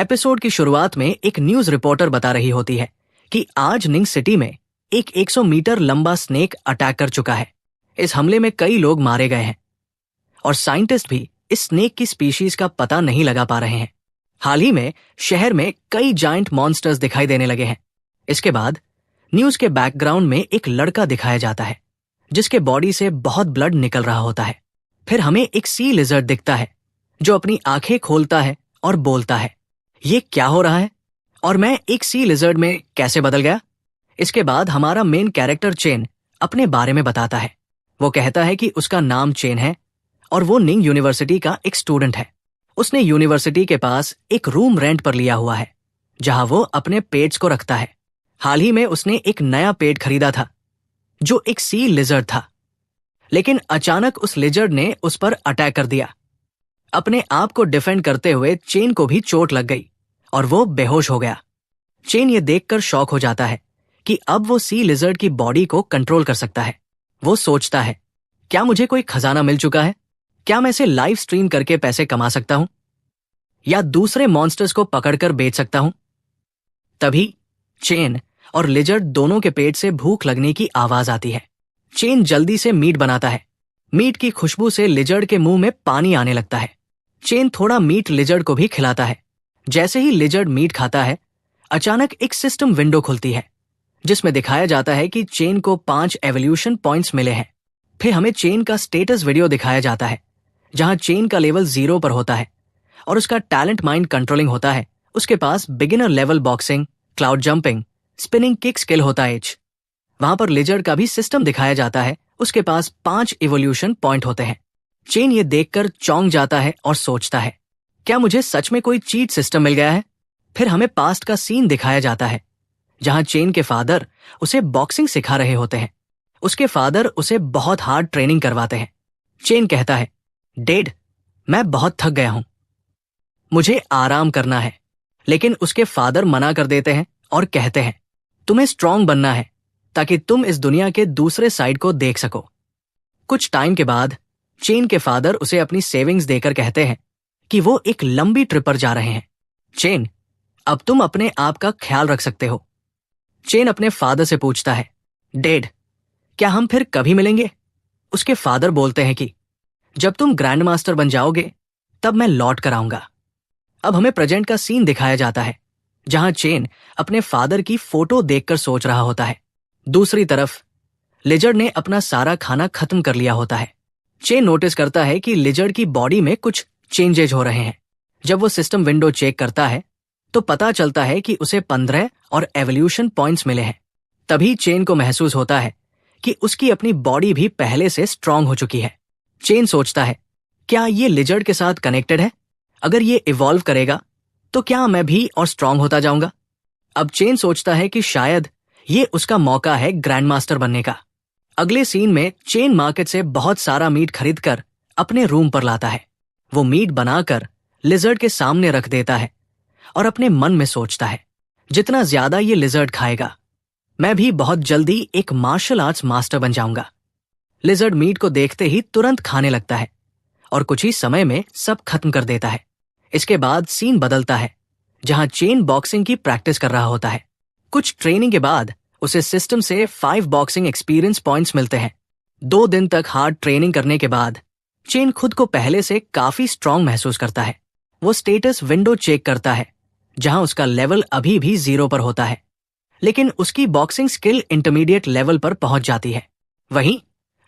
Episode की शुरुआत में एक न्यूज रिपोर्टर बता रही होती है कि आज निंग सिटी में एक 100 मीटर लंबा स्नेक अटैक कर चुका है। इस हमले में कई लोग मारे गए हैं और साइंटिस्ट भी इस स्नेक की स्पीशीज का पता नहीं लगा पा रहे हैं। हाल ही में शहर में कई जायंट मॉन्स्टर्स दिखाई देने लगे हैं। इसके बाद न्यूज के बैकग्राउंड में एक लड़का दिखाया जाता है जिसके बॉडी से बहुत ब्लड निकल रहा होता है। फिर हमें एक सी लिजर्ड दिखता है जो अपनी आंखें खोलता है और बोलता है, ये क्या हो रहा है और मैं एक सी लिजर्ड में कैसे बदल गया। इसके बाद हमारा मेन कैरेक्टर चेन अपने बारे में बताता है। वो कहता है कि उसका नाम चेन है और वो निंग यूनिवर्सिटी का एक स्टूडेंट है। उसने यूनिवर्सिटी के पास एक रूम रेंट पर लिया हुआ है जहां वो अपने पेट्स को रखता है। हाल ही में उसने एक नया पेट खरीदा था जो एक सी लिजर्ड था, लेकिन अचानक उस लिजर्ड ने उस पर अटैक कर दिया। अपने आप को डिफेंड करते हुए चेन को भी चोट लग गई और वो बेहोश हो गया। चेन ये देखकर शॉक हो जाता है कि अब वो सी लिजर्ड की बॉडी को कंट्रोल कर सकता है। वो सोचता है, क्या मुझे कोई खजाना मिल चुका है? क्या मैं इसे लाइव स्ट्रीम करके पैसे कमा सकता हूं या दूसरे मॉन्स्टर्स को पकड़कर बेच सकता हूं? तभी चेन और लिजर्ड दोनों के पेट से भूख लगने की आवाज आती है। चेन जल्दी से मीट बनाता है। मीट की खुशबू से लिजर्ड के मुंह में पानी आने लगता है। चेन थोड़ा मीट लिजर्ड को भी खिलाता है। जैसे ही लिजर्ड मीट खाता है, अचानक एक सिस्टम विंडो खुलती है जिसमें दिखाया जाता है कि चेन को 5 एवोल्यूशन पॉइंट्स मिले हैं। फिर हमें चेन का स्टेटस वीडियो दिखाया जाता है जहां चेन का लेवल 0 पर होता है और उसका टैलेंट माइंड कंट्रोलिंग होता है। उसके पास beginner level boxing, cloud jumping, spinning kick skill होता है। वहां पर लिजर्ड का भी सिस्टम दिखाया जाता है। उसके पास 5 इवोल्यूशन पॉइंट होते हैं। चेन ये देखकर चौंक जाता है और सोचता है, क्या मुझे सच में कोई चीट सिस्टम मिल गया है? फिर हमें पास्ट का सीन दिखाया जाता है जहां चेन के फादर उसे बॉक्सिंग सिखा रहे होते हैं। उसके फादर उसे बहुत हार्ड ट्रेनिंग करवाते हैं। चेन कहता है, डैड, मैं बहुत थक गया हूं, मुझे आराम करना है। लेकिन उसके फादर मना कर देते हैं और कहते हैं, तुम्हें स्ट्रांग बनना है ताकि तुम इस दुनिया के दूसरे साइड को देख सको। कुछ टाइम के बाद चेन के फादर उसे अपनी सेविंग्स देकर कहते हैं कि वो एक लंबी ट्रिप पर जा रहे हैं। चेन, अब तुम अपने आप का ख्याल रख सकते हो। चेन अपने फादर से पूछता है, डैड, क्या हम फिर कभी मिलेंगे? उसके फादर बोलते हैं कि जब तुम ग्रैंड मास्टर बन जाओगे तब मैं लौट कर आऊंगा। अब हमें प्रेजेंट का सीन दिखाया जाता है जहां चेन अपने फादर की फोटो देखकर सोच रहा होता है। दूसरी तरफ लिजर्ड ने अपना सारा खाना खत्म कर लिया होता है। चेन नोटिस करता है कि लिजर्ड की बॉडी में कुछ चेंजेज हो रहे हैं। जब वो सिस्टम विंडो चेक करता है तो पता चलता है कि उसे 15 और एवोल्यूशन पॉइंट्स मिले हैं। तभी चेन को महसूस होता है कि उसकी अपनी बॉडी भी पहले से स्ट्रांग हो चुकी है। चेन सोचता है, क्या ये लिजर्ड के साथ कनेक्टेड है? अगर ये इवॉल्व करेगा तो क्या मैं भी और स्ट्रांग होता जाऊंगा? अब चेन सोचता है कि शायद ये उसका मौका है ग्रैंड मास्टर बनने का। अगले सीन में चेन मार्केट से बहुत सारा मीट खरीदकर अपने रूम पर लाता है। वो मीट बनाकर लिजर्ड के सामने रख देता है और अपने मन में सोचता है, जितना ज्यादा ये लिजर्ड खाएगा मैं भी बहुत जल्दी एक मार्शल आर्ट्स मास्टर बन जाऊंगा। लिजर्ड मीट को देखते ही तुरंत खाने लगता है और कुछ ही समय में सब खत्म कर देता है। इसके बाद सीन बदलता है जहां चेन बॉक्सिंग की प्रैक्टिस कर रहा होता है। कुछ ट्रेनिंग के बाद उसे सिस्टम से 5 बॉक्सिंग एक्सपीरियंस पॉइंट्स मिलते हैं। 2 दिन तक हार्ड ट्रेनिंग करने के बाद चेन खुद को पहले से काफी स्ट्रांग महसूस करता है। वो स्टेटस विंडो चेक करता है जहां उसका लेवल अभी भी 0 पर होता है, लेकिन उसकी बॉक्सिंग स्किल इंटरमीडिएट लेवल पर पहुंच जाती है। वहीं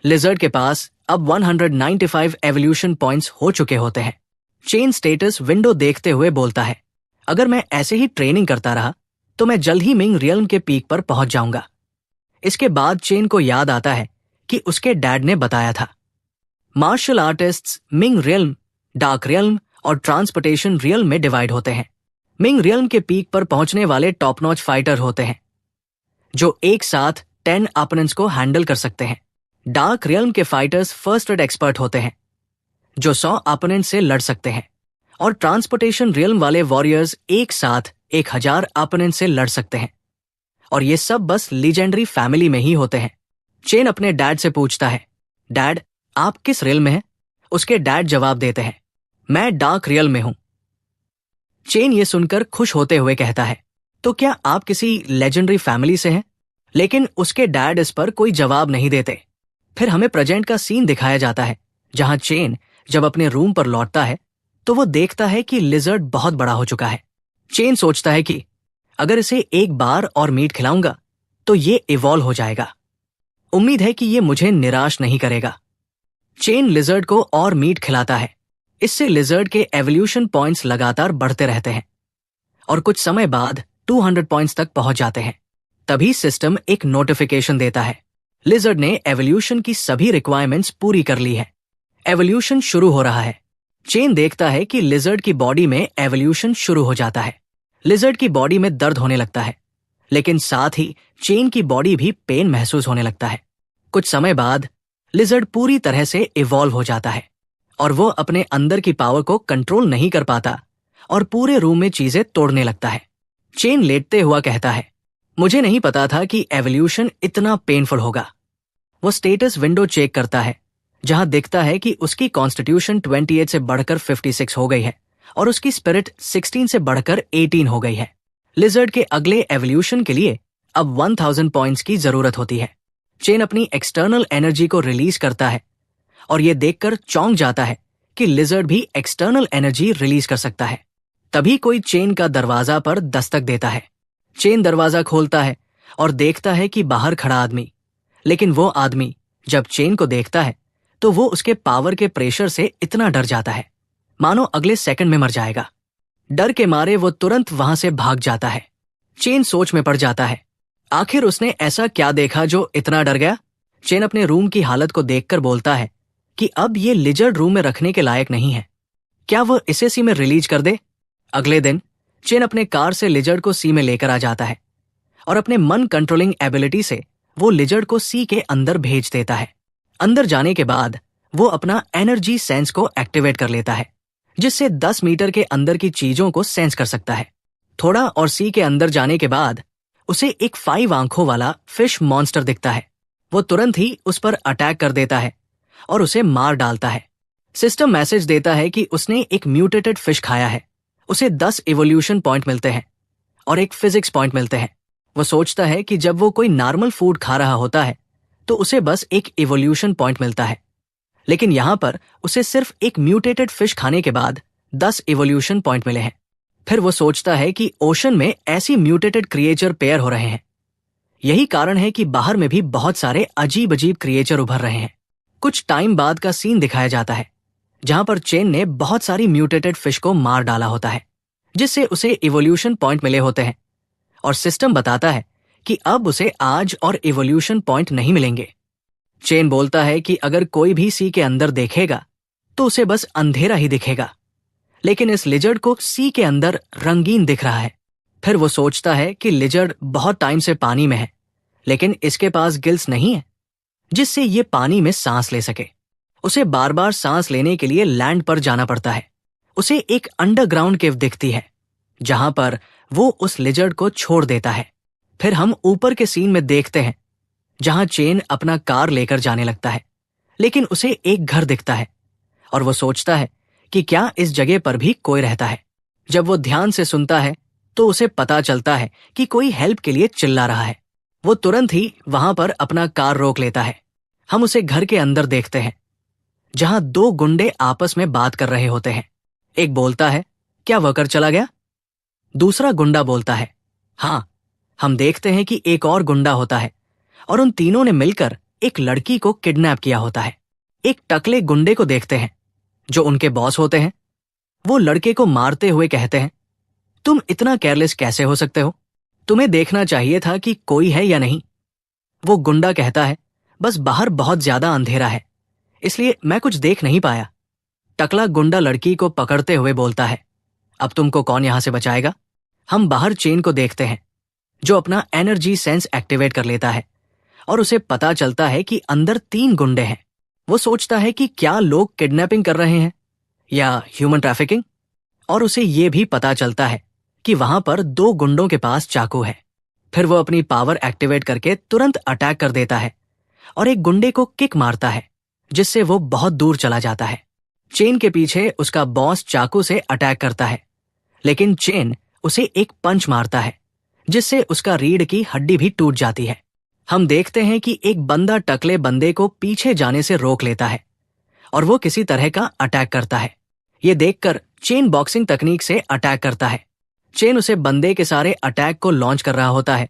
लिजर्ड के पास अब 195 एवोल्यूशन पॉइंट्स हो चुके होते हैं। चेन स्टेटस विंडो देखते हुए बोलता है, अगर मैं ऐसे ही ट्रेनिंग करता रहा तो मैं जल्द ही मिंग रियल्म के पीक पर पहुंच जाऊंगा। इसके बाद चेन को याद आता है कि उसके डैड ने बताया था, martial artists Ming realm, dark realm और ट्रांसपोर्टेशन रियल्म में डिवाइड होते हैं। मिंग रियल्म के पीक पर पहुंचने वाले टॉप नॉच फाइटर होते हैं जो एक साथ 10 अपोनेंट्स को हैंडल कर सकते हैं। डार्क रियल्म के फाइटर्स फर्स्ट एड एक्सपर्ट होते हैं जो 100 अपोनेंट से लड़ सकते हैं और ट्रांसपोर्टेशन रियल्म वाले वॉरियर्स एक साथ 1000 अपोनेंट से लड़ सकते हैं और ये सब बस लीजेंडरी फैमिली में ही होते हैं। चेन अपने डैड से पूछता है, डैड, आप किस रियल में हैं? उसके डैड जवाब देते हैं, मैं डार्क रियल में हूं। चेन ये सुनकर खुश होते हुए कहता है, तो क्या आप किसी लेजेंडरी फैमिली से हैं? लेकिन उसके डैड इस पर कोई जवाब नहीं देते। फिर हमें प्रेजेंट का सीन दिखाया जाता है, जहां चेन जब अपने रूम पर लौटता है तो वो देखता है कि लिजर्ड बहुत बड़ा हो चुका है। चेन सोचता है कि अगर इसे एक बार और मीट खिलाऊंगा तो ये इवॉल्व हो जाएगा। उम्मीद है कि ये मुझे निराश नहीं करेगा। चेन लिजर्ड को और मीट खिलाता है। इससे लिजर्ड के एवोल्यूशन पॉइंट्स लगातार बढ़ते रहते हैं और कुछ समय बाद 200 पॉइंट्स तक पहुंच जाते हैं। तभी सिस्टम एक नोटिफिकेशन देता है, लिजर्ड ने एवोल्यूशन की सभी रिक्वायरमेंट्स पूरी कर ली है। एवोल्यूशन शुरू हो रहा है। चेन देखता है कि लिजर्ड की बॉडी में एवोल्यूशन शुरू हो जाता है। लिजर्ड की बॉडी में दर्द होने लगता है, लेकिन साथ ही चेन की बॉडी भी पेन महसूस होने लगता है। कुछ समय बाद लिजर्ड पूरी तरह से इवॉल्व हो जाता है और वो अपने अंदर की पावर को कंट्रोल नहीं कर पाता और पूरे रूम में चीजें तोड़ने लगता है। चेन लेटते हुआ कहता है, मुझे नहीं पता था कि एवोल्यूशन इतना पेनफुल होगा। वो स्टेटस विंडो चेक करता है, जहां दिखता है कि उसकी कॉन्स्टिट्यूशन 28 से बढ़कर 56 हो गई है और उसकी स्पिरिट 16 से बढ़कर 18 हो गई है। लिजर्ड के अगले एवोल्यूशन के लिए अब 1000 पॉइंट्स की जरूरत होती है। चेन अपनी एक्सटर्नल एनर्जी को रिलीज करता है और ये देखकर चौंक जाता है कि लिजर्ड भी एक्सटर्नल एनर्जी रिलीज कर सकता है। तभी कोई चेन का दरवाजा पर दस्तक देता है। चेन दरवाजा खोलता है और देखता है कि बाहर खड़ा आदमी, लेकिन वो आदमी जब चेन को देखता है तो वो उसके पावर के प्रेशर से इतना डर जाता है मानो अगले सेकंड में मर जाएगा। डर के मारे वो तुरंत वहां से भाग जाता है। चेन सोच में पड़ जाता है, आखिर उसने ऐसा क्या देखा जो इतना डर गया। चेन अपने रूम की हालत को देखकर बोलता है कि अब ये लिजर्ड रूम में रखने के लायक नहीं है। क्या वो इसे सी में रिलीज कर दे? अगले दिन चेन अपने कार से लिजर्ड को सी में लेकर आ जाता है और अपने मन कंट्रोलिंग एबिलिटी से वो लिजर्ड को सी के अंदर भेज देता है। अंदर जाने के बाद वो अपना एनर्जी सेंस को एक्टिवेट कर लेता है, जिससे 10 मीटर के अंदर की चीजों को सेंस कर सकता है। थोड़ा और सी के अंदर जाने के बाद उसे एक 5 आंखों वाला फिश मॉन्स्टर दिखता है। वो तुरंत ही उस पर अटैक कर देता है और उसे मार डालता है। सिस्टम मैसेज देता है कि उसने एक म्यूटेटेड फिश खाया है। उसे 10 इवोल्यूशन पॉइंट मिलते हैं और एक फिजिक्स पॉइंट मिलते हैं। वो सोचता है कि जब वो कोई नॉर्मल फूड खा रहा होता है तो उसे बस एक इवोल्यूशन पॉइंट मिलता है, लेकिन यहां पर उसे सिर्फ एक म्यूटेटेड फिश खाने के बाद 10 इवोल्यूशन पॉइंट मिले हैं। फिर वो सोचता है कि ओशन में ऐसी म्यूटेटेड क्रिएचर पेयर हो रहे हैं। यही कारण है कि बाहर में भी बहुत सारे अजीब अजीब क्रिएचर उभर रहे हैं। कुछ टाइम बाद का सीन दिखाया जाता है, जहां पर चेन ने बहुत सारी म्यूटेटेड फिश को मार डाला होता है, जिससे उसे इवोल्यूशन पॉइंट मिले होते हैं और सिस्टम बताता है कि अब उसे आज और इवोल्यूशन पॉइंट नहीं मिलेंगे। चेन बोलता है कि अगर कोई भी सी के अंदर देखेगा तो उसे बस अंधेरा ही दिखेगा, लेकिन इस लिजर्ड को सी के अंदर रंगीन दिख रहा है। फिर वो सोचता है कि लिजर्ड बहुत टाइम से पानी में है, लेकिन इसके पास गिल्स नहीं है जिससे ये पानी में सांस ले सके। उसे बार बार सांस लेने के लिए लैंड पर जाना पड़ता है। उसे एक अंडरग्राउंड केव दिखती है, जहां पर वो उस लिजर्ड को छोड़ देता है। फिर हम ऊपर के सीन में देखते हैं, जहां चेन अपना कार लेकर जाने लगता है, लेकिन उसे एक घर दिखता है और वो सोचता है कि क्या इस जगह पर भी कोई रहता है। जब वो ध्यान से सुनता है तो उसे पता चलता है कि कोई हेल्प के लिए चिल्ला रहा है। वो तुरंत ही वहां पर अपना कार रोक लेता है। हम उसे घर के अंदर देखते हैं, जहां 2 गुंडे आपस में बात कर रहे होते हैं। एक बोलता है, क्या वर्कर चला गया? दूसरा गुंडा बोलता है, हाँ। हम देखते हैं कि एक और गुंडा होता है और उन तीनों ने मिलकर एक लड़की को किडनैप किया होता है। एक टकले गुंडे को देखते हैं जो उनके बॉस होते हैं। वो लड़के को मारते हुए कहते हैं, तुम इतना केयरलेस कैसे हो सकते हो? तुम्हें देखना चाहिए था कि कोई है या नहीं। वो गुंडा कहता है, बस बाहर बहुत ज्यादा अंधेरा है, इसलिए मैं कुछ देख नहीं पाया। टकला गुंडा लड़की को पकड़ते हुए बोलता है, अब तुमको कौन यहां से बचाएगा? हम बाहर चेन को देखते हैं, जो अपना एनर्जी सेंस एक्टिवेट कर लेता है और उसे पता चलता है कि अंदर 3 गुंडे हैं। वो सोचता है कि क्या लोग किडनैपिंग कर रहे हैं या ह्यूमन ट्रैफिकिंग, और उसे ये भी पता चलता है कि वहां पर 2 गुंडों के पास चाकू है। फिर वो अपनी पावर एक्टिवेट करके तुरंत अटैक कर देता है और एक गुंडे को किक मारता है, जिससे वो बहुत दूर चला जाता है। चेन के पीछे उसका बॉस चाकू से अटैक करता है, लेकिन चेन उसे एक पंच मारता है जिससे उसका रीढ़ की हड्डी भी टूट जाती है। हम देखते हैं कि एक बंदा टकले बंदे को पीछे जाने से रोक लेता है और वो किसी तरह का अटैक करता है। ये देखकर चेन बॉक्सिंग तकनीक से अटैक करता है। चेन उसे बंदे के सारे अटैक को लॉन्च कर रहा होता है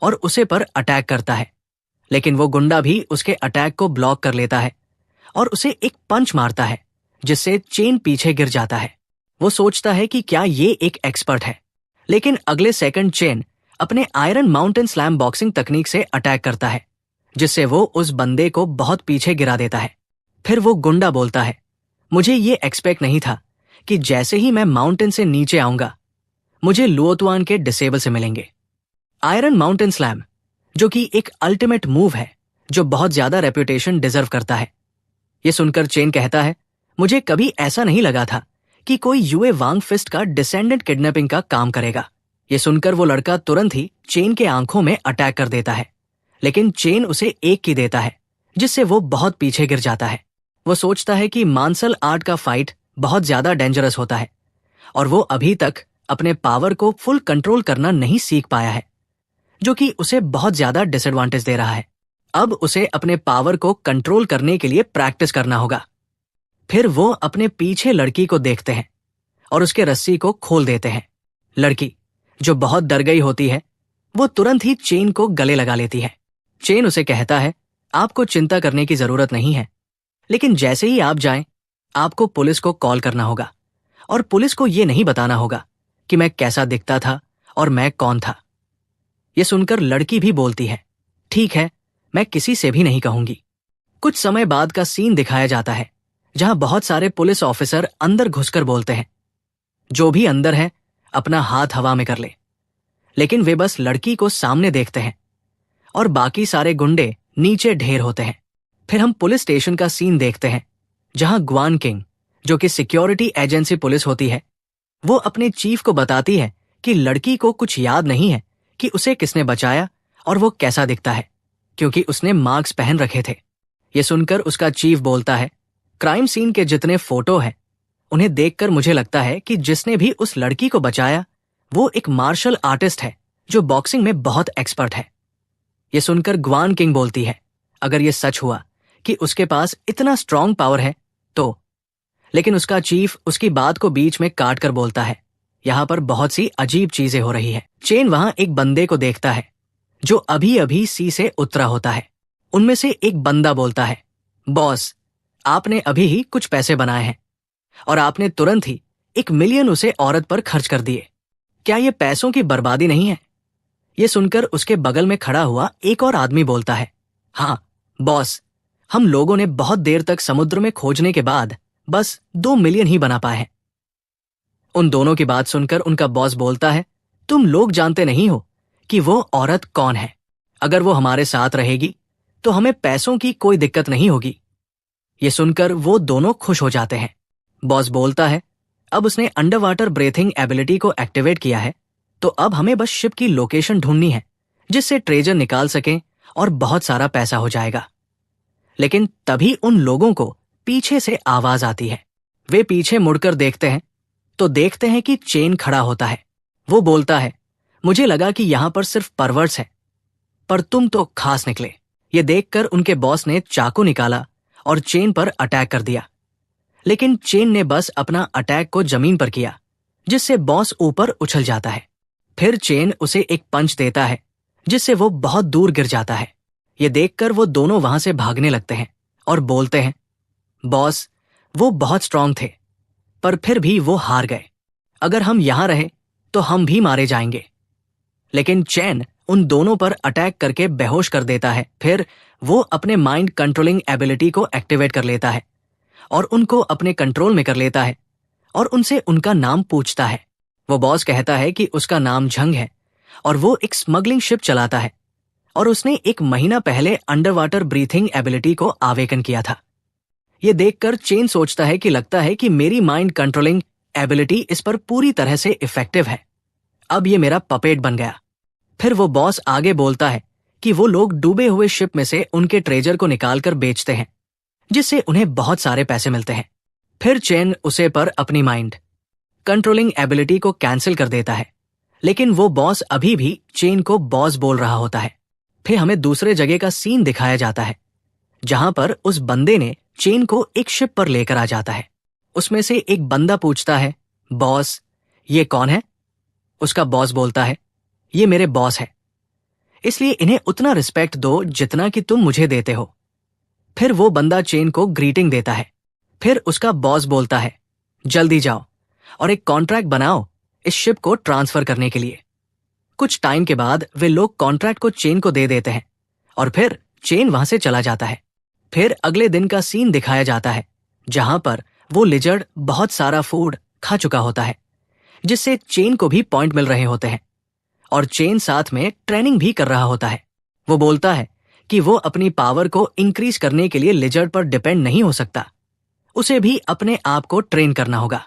और उसे पर अटैक करता है, लेकिन वो गुंडा भी उसके अटैक को ब्लॉक कर लेता है और उसे एक पंच मारता है जिससे चेन पीछे गिर जाता है। वो सोचता है कि क्या ये एक एक्सपर्ट है, लेकिन अगले सेकंड चेन अपने आयरन माउंटेन स्लैम बॉक्सिंग तकनीक से अटैक करता है जिससे वो उस बंदे को बहुत पीछे गिरा देता है। फिर वो गुंडा बोलता है, मुझे ये एक्सपेक्ट नहीं था कि जैसे ही मैं माउंटेन से नीचे आऊंगा मुझे लुओतुआन के डिसेबल से मिलेंगे। आयरन माउंटेन स्लैम जो कि एक अल्टीमेट मूव है जो बहुत ज्यादा रेपुटेशन डिजर्व करता है। ये सुनकर चेन कहता है, मुझे कभी ऐसा नहीं लगा था कि कोई युए वांग फिस्ट का डिसेंडेंट किडनैपिंग का काम करेगा। ये सुनकर वो लड़का तुरंत ही चेन के आंखों में अटैक कर देता है, लेकिन चेन उसे एक की देता है जिससे वो बहुत पीछे गिर जाता है। वो सोचता है कि मार्शल आर्ट का फाइट बहुत ज्यादा डेंजरस होता है और वो अभी तक अपने पावर को फुल कंट्रोल करना नहीं सीख पाया है, जो कि उसे बहुत ज्यादा डिसएडवांटेज दे रहा है। अब उसे अपने पावर को कंट्रोल करने के लिए प्रैक्टिस करना होगा। फिर वो अपने पीछे लड़की को देखते हैं और उसके रस्सी को खोल देते हैं। लड़की जो बहुत डर गई होती है वो तुरंत ही चेन को गले लगा लेती है। चेन उसे कहता है, आपको चिंता करने की जरूरत नहीं है, लेकिन जैसे ही आप जाएं आपको पुलिस को कॉल करना होगा और पुलिस को ये नहीं बताना होगा कि मैं कैसा दिखता था और मैं कौन था। ये सुनकर लड़की भी बोलती है, ठीक है, मैं किसी से भी नहीं कहूंगी। कुछ समय बाद का सीन दिखाया जाता है जहां बहुत सारे पुलिस ऑफिसर अंदर घुसकर बोलते हैं, जो भी अंदर है अपना हाथ हवा में कर ले, लेकिन वे बस लड़की को सामने देखते हैं और बाकी सारे गुंडे नीचे ढेर होते हैं। फिर हम पुलिस स्टेशन का सीन देखते हैं जहां ग्वान किंग जो कि सिक्योरिटी एजेंसी पुलिस होती है, वो अपने चीफ को बताती है कि लड़की को कुछ याद नहीं है कि उसे किसने बचाया और वो कैसा दिखता है, क्योंकि उसने मास्क पहन रखे थे। ये सुनकर उसका चीफ बोलता है, क्राइम सीन के जितने फोटो हैं उन्हें देखकर मुझे लगता है कि जिसने भी उस लड़की को बचाया वो एक मार्शल आर्टिस्ट है जो बॉक्सिंग में बहुत एक्सपर्ट है। ये सुनकर ग्वान किंग बोलती है, अगर ये सच हुआ कि उसके पास इतना स्ट्रांग पावर है तो, लेकिन उसका चीफ उसकी बात को बीच में काट कर बोलता है, यहां पर बहुत सी अजीब चीजें हो रही है। चेन वहां एक बंदे को देखता है जो अभी अभी सी से उतरा होता है। उनमें से एक बंदा बोलता है, बॉस, आपने अभी ही कुछ पैसे बनाए हैं और आपने तुरंत ही 1 मिलियन उसे औरत पर खर्च कर दिए। क्या ये पैसों की बर्बादी नहीं है? ये सुनकर उसके बगल में खड़ा हुआ एक और आदमी बोलता है, हाँ बॉस, हम लोगों ने बहुत देर तक समुद्र में खोजने के बाद बस 2 मिलियन ही बना पाए हैं। उन दोनों की बात सुनकर उनका बॉस बोलता है, तुम लोग जानते नहीं हो कि वो औरत कौन है। अगर वो हमारे साथ रहेगी तो हमें पैसों की कोई दिक्कत नहीं होगी। ये सुनकर वो दोनों खुश हो जाते हैं। बॉस बोलता है, अब उसने अंडर वाटर ब्रीथिंग एबिलिटी को एक्टिवेट किया है तो अब हमें बस शिप की लोकेशन ढूंढनी है जिससे ट्रेजर निकाल सकें और बहुत सारा पैसा हो जाएगा। लेकिन तभी उन लोगों को पीछे से आवाज आती है। वे पीछे मुड़कर देखते हैं तो देखते हैं कि चेन खड़ा होता है। वो बोलता है, मुझे लगा कि यहां पर सिर्फ परवर्ट्स है, पर तुम तो खास निकले। ये देखकर उनके बॉस ने चाकू निकाला और चेन पर अटैक कर दिया, लेकिन चेन ने बस अपना अटैक को जमीन पर किया जिससे बॉस ऊपर उछल जाता है। फिर चेन उसे एक पंच देता है जिससे वो बहुत दूर गिर जाता है। ये देखकर वो दोनों वहां से भागने लगते हैं और बोलते हैं, बॉस, वो बहुत स्ट्रांग थे पर फिर भी वो हार गए। अगर हम यहां रहे तो हम भी मारे जाएंगे। लेकिन चेन उन दोनों पर अटैक करके बेहोश कर देता है। फिर वो अपने माइंड कंट्रोलिंग एबिलिटी को एक्टिवेट कर लेता है और उनको अपने कंट्रोल में कर लेता है और उनसे उनका नाम पूछता है। वो बॉस कहता है कि उसका नाम झंग है और वो एक स्मगलिंग शिप चलाता है और उसने 1 महीना पहले अंडर वाटर ब्रीथिंग एबिलिटी को आवेकन किया था। ये देखकर चेन सोचता है कि लगता है कि मेरी माइंड कंट्रोलिंग एबिलिटी इस पर पूरी तरह से इफेक्टिव है। अब ये मेरा पपेट बन गया। फिर वो बॉस आगे बोलता है कि वो लोग डूबे हुए शिप में से उनके ट्रेजर को निकालकर बेचते हैं जिससे उन्हें बहुत सारे पैसे मिलते हैं। फिर चेन उसे पर अपनी माइंड कंट्रोलिंग एबिलिटी को कैंसिल कर देता है, लेकिन वो बॉस अभी भी चेन को बॉस बोल रहा होता है। फिर हमें दूसरे जगह का सीन दिखाया जाता है, जहां पर उस बंदे ने चेन को एक शिप पर लेकर आ जाता है। उसमें से एक बंदा पूछता है, बॉस ये कौन है? उसका बॉस बोलता है, ये मेरे बॉस है, इसलिए इन्हें उतना रिस्पेक्ट दो जितना कि तुम मुझे देते हो। फिर वो बंदा चेन को ग्रीटिंग देता है। फिर उसका बॉस बोलता है, जल्दी जाओ और एक कॉन्ट्रैक्ट बनाओ इस शिप को ट्रांसफर करने के लिए। कुछ टाइम के बाद वे लोग कॉन्ट्रैक्ट को चेन को दे देते हैं और फिर चेन वहां से चला जाता है। फिर अगले दिन का सीन दिखाया जाता है, जहां पर वो लिजर्ड बहुत सारा फूड खा चुका होता है, जिससे चेन को भी पॉइंट मिल रहे होते हैं और चेन साथ में ट्रेनिंग भी कर रहा होता है। वो बोलता है कि वो अपनी पावर को इंक्रीज करने के लिए लिजर्ड पर डिपेंड नहीं हो सकता, उसे भी अपने आप को ट्रेन करना होगा।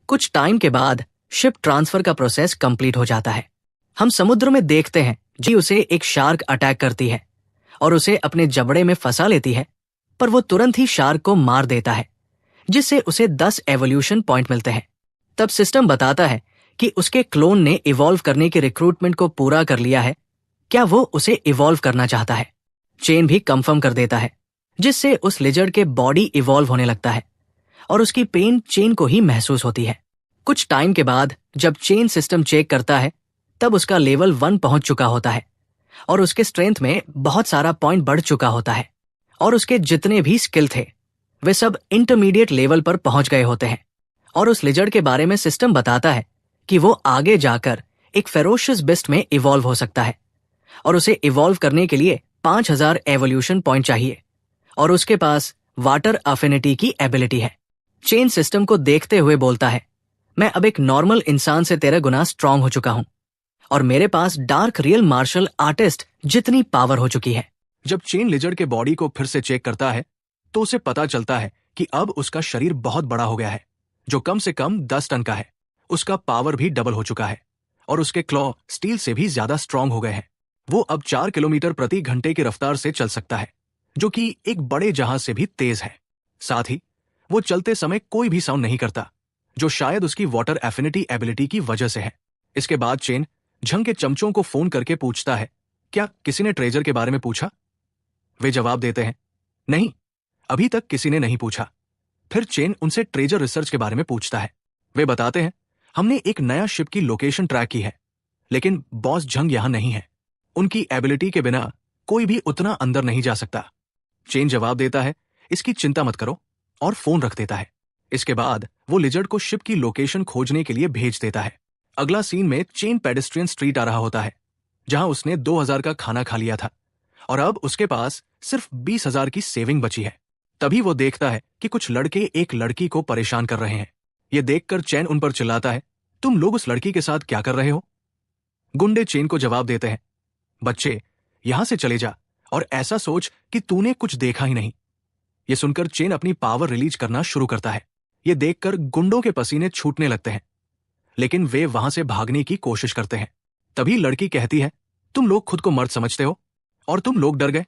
कुछ टाइम के बाद शिप ट्रांसफर का प्रोसेस कंप्लीट हो जाता है। हम समुद्र में देखते हैं जी उसे एक शार्क अटैक करती है और उसे अपने जबड़े में फंसा लेती है, पर वो तुरंत ही शार्क को मार देता है, जिससे उसे 10 एवोल्यूशन पॉइंट मिलते हैं। तब सिस्टम बताता है कि उसके क्लोन ने इवॉल्व करने की रिक्रूटमेंट को पूरा कर लिया है। क्या वो उसे इवॉल्व करना चाहता है? चेन भी कंफर्म कर देता है, जिससे उस लिजर्ड के बॉडी इवॉल्व होने लगता है और उसकी पेन चेन को ही महसूस होती है। कुछ टाइम के बाद जब चेन सिस्टम चेक करता है, तब उसका लेवल 1 पहुंच चुका होता है और उसके स्ट्रेंथ में बहुत सारा पॉइंट बढ़ चुका होता है और उसके जितने भी स्किल थे वे सब इंटरमीडिएट लेवल पर पहुंच गए होते हैं। और उस लिजर्ड के बारे में सिस्टम बताता है कि वो आगे जाकर एक फेरोशियस बिस्ट में इवॉल्व हो सकता है और उसे इवॉल्व करने के लिए 5000 एवोल्यूशन पॉइंट चाहिए और उसके पास वाटर अफिनिटी की एबिलिटी है। चेन सिस्टम को देखते हुए बोलता है, मैं अब एक नॉर्मल इंसान से 13 गुना स्ट्रांग हो चुका हूं और मेरे पास डार्क रियल मार्शल आर्टिस्ट जितनी पावर हो चुकी है। जब चेन लिजर्ड के बॉडी को फिर से चेक करता है तो उसे पता चलता है कि अब उसका शरीर बहुत बड़ा हो गया है, जो कम से कम 10 टन का है। उसका पावर भी डबल हो चुका है और उसके क्लॉ स्टील से भी ज्यादा स्ट्रांग हो गए हैं। वो अब 4 किलोमीटर प्रति घंटे की रफ्तार से चल सकता है, जो कि एक बड़े जहाज से भी तेज है। साथ ही वो चलते समय कोई भी साउंड नहीं करता, जो शायद उसकी वाटर एफिनिटी एबिलिटी की वजह से है। इसके बाद चेन झंग के चमचों को फोन करके पूछता है, क्या किसी ने ट्रेजर के बारे में पूछा? वे जवाब देते हैं, नहीं, अभी तक किसी ने नहीं पूछा। फिर चेन उनसे ट्रेजर रिसर्च के बारे में पूछता है। वे बताते हैं, हमने एक नया शिप की लोकेशन ट्रैक की है, लेकिन बॉस झंग यहां नहीं है। उनकी एबिलिटी के बिना कोई भी उतना अंदर नहीं जा सकता। चेन जवाब देता है, इसकी चिंता मत करो, और फोन रख देता है। इसके बाद वो लिजर्ड को शिप की लोकेशन खोजने के लिए भेज देता है। अगला सीन में चेन पेडेस्ट्रियन स्ट्रीट आ रहा होता है, जहां उसने 2000 का खाना खा लिया था और अब उसके पास सिर्फ 20,000 की सेविंग बची है। तभी वो देखता है कि कुछ लड़के एक लड़की को परेशान कर रहे हैं। ये देखकर चेन उन पर चिल्लाता है, तुम लोग उस लड़की के साथ क्या कर रहे हो? गुंडे चेन को जवाब देते हैं, बच्चे यहां से चले जा और ऐसा सोच कि तूने कुछ देखा ही नहीं। ये सुनकर चेन अपनी पावर रिलीज करना शुरू करता है। ये देखकर गुंडों के पसीने छूटने लगते हैं, लेकिन वे वहां से भागने की कोशिश करते हैं। तभी लड़की कहती है, तुम लोग खुद को मर्द समझते हो और तुम लोग डर गए।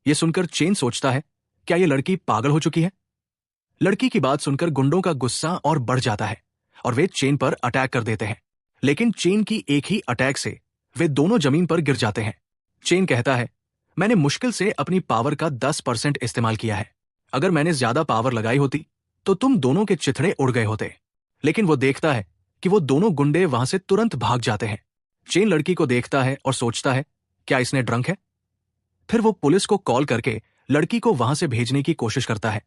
ये सुनकर चेन सोचता है, क्या ये लड़की पागल हो चुकी है? लड़की की बात सुनकर गुंडों का गुस्सा और बढ़ जाता है और वे चेन पर अटैक कर देते हैं, लेकिन चेन की एक ही अटैक से वे दोनों जमीन पर गिर जाते हैं। चेन कहता है, मैंने मुश्किल से अपनी पावर का 10% इस्तेमाल किया है। अगर मैंने ज्यादा पावर लगाई होती तो तुम दोनों के चिथड़े उड़ गए होते। लेकिन वो देखता है कि वो दोनों गुंडे वहां से तुरंत भाग जाते हैं। चेन लड़की को देखता है और सोचता है, क्या इसने ड्रंक है? फिर वो पुलिस को कॉल करके लड़की को वहां से भेजने की कोशिश करता है,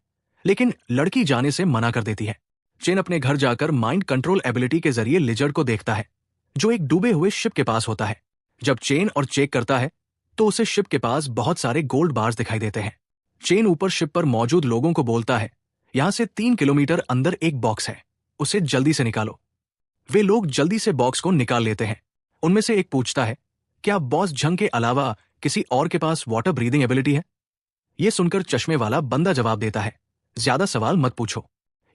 लेकिन लड़की जाने से मना कर देती है। चेन अपने घर जाकर माइंड कंट्रोल एबिलिटी के जरिए लिजर्ड को देखता है, जो एक डूबे हुए शिप के पास होता है। जब चेन और चेक करता है तो उसे शिप के पास बहुत सारे गोल्ड बार्स दिखाई देते हैं। चेन ऊपर शिप पर मौजूद लोगों को बोलता है, यहां से 3 किलोमीटर अंदर एक बॉक्स है, उसे जल्दी से निकालो। वे लोग जल्दी से बॉक्स को निकाल लेते हैं। उनमें से एक पूछता है, क्या बॉस झंग के अलावा किसी और के पास वाटर ब्रीदिंग एबिलिटी है? यह सुनकर चश्मे वाला बंदा जवाब देता है, ज्यादा सवाल मत पूछो,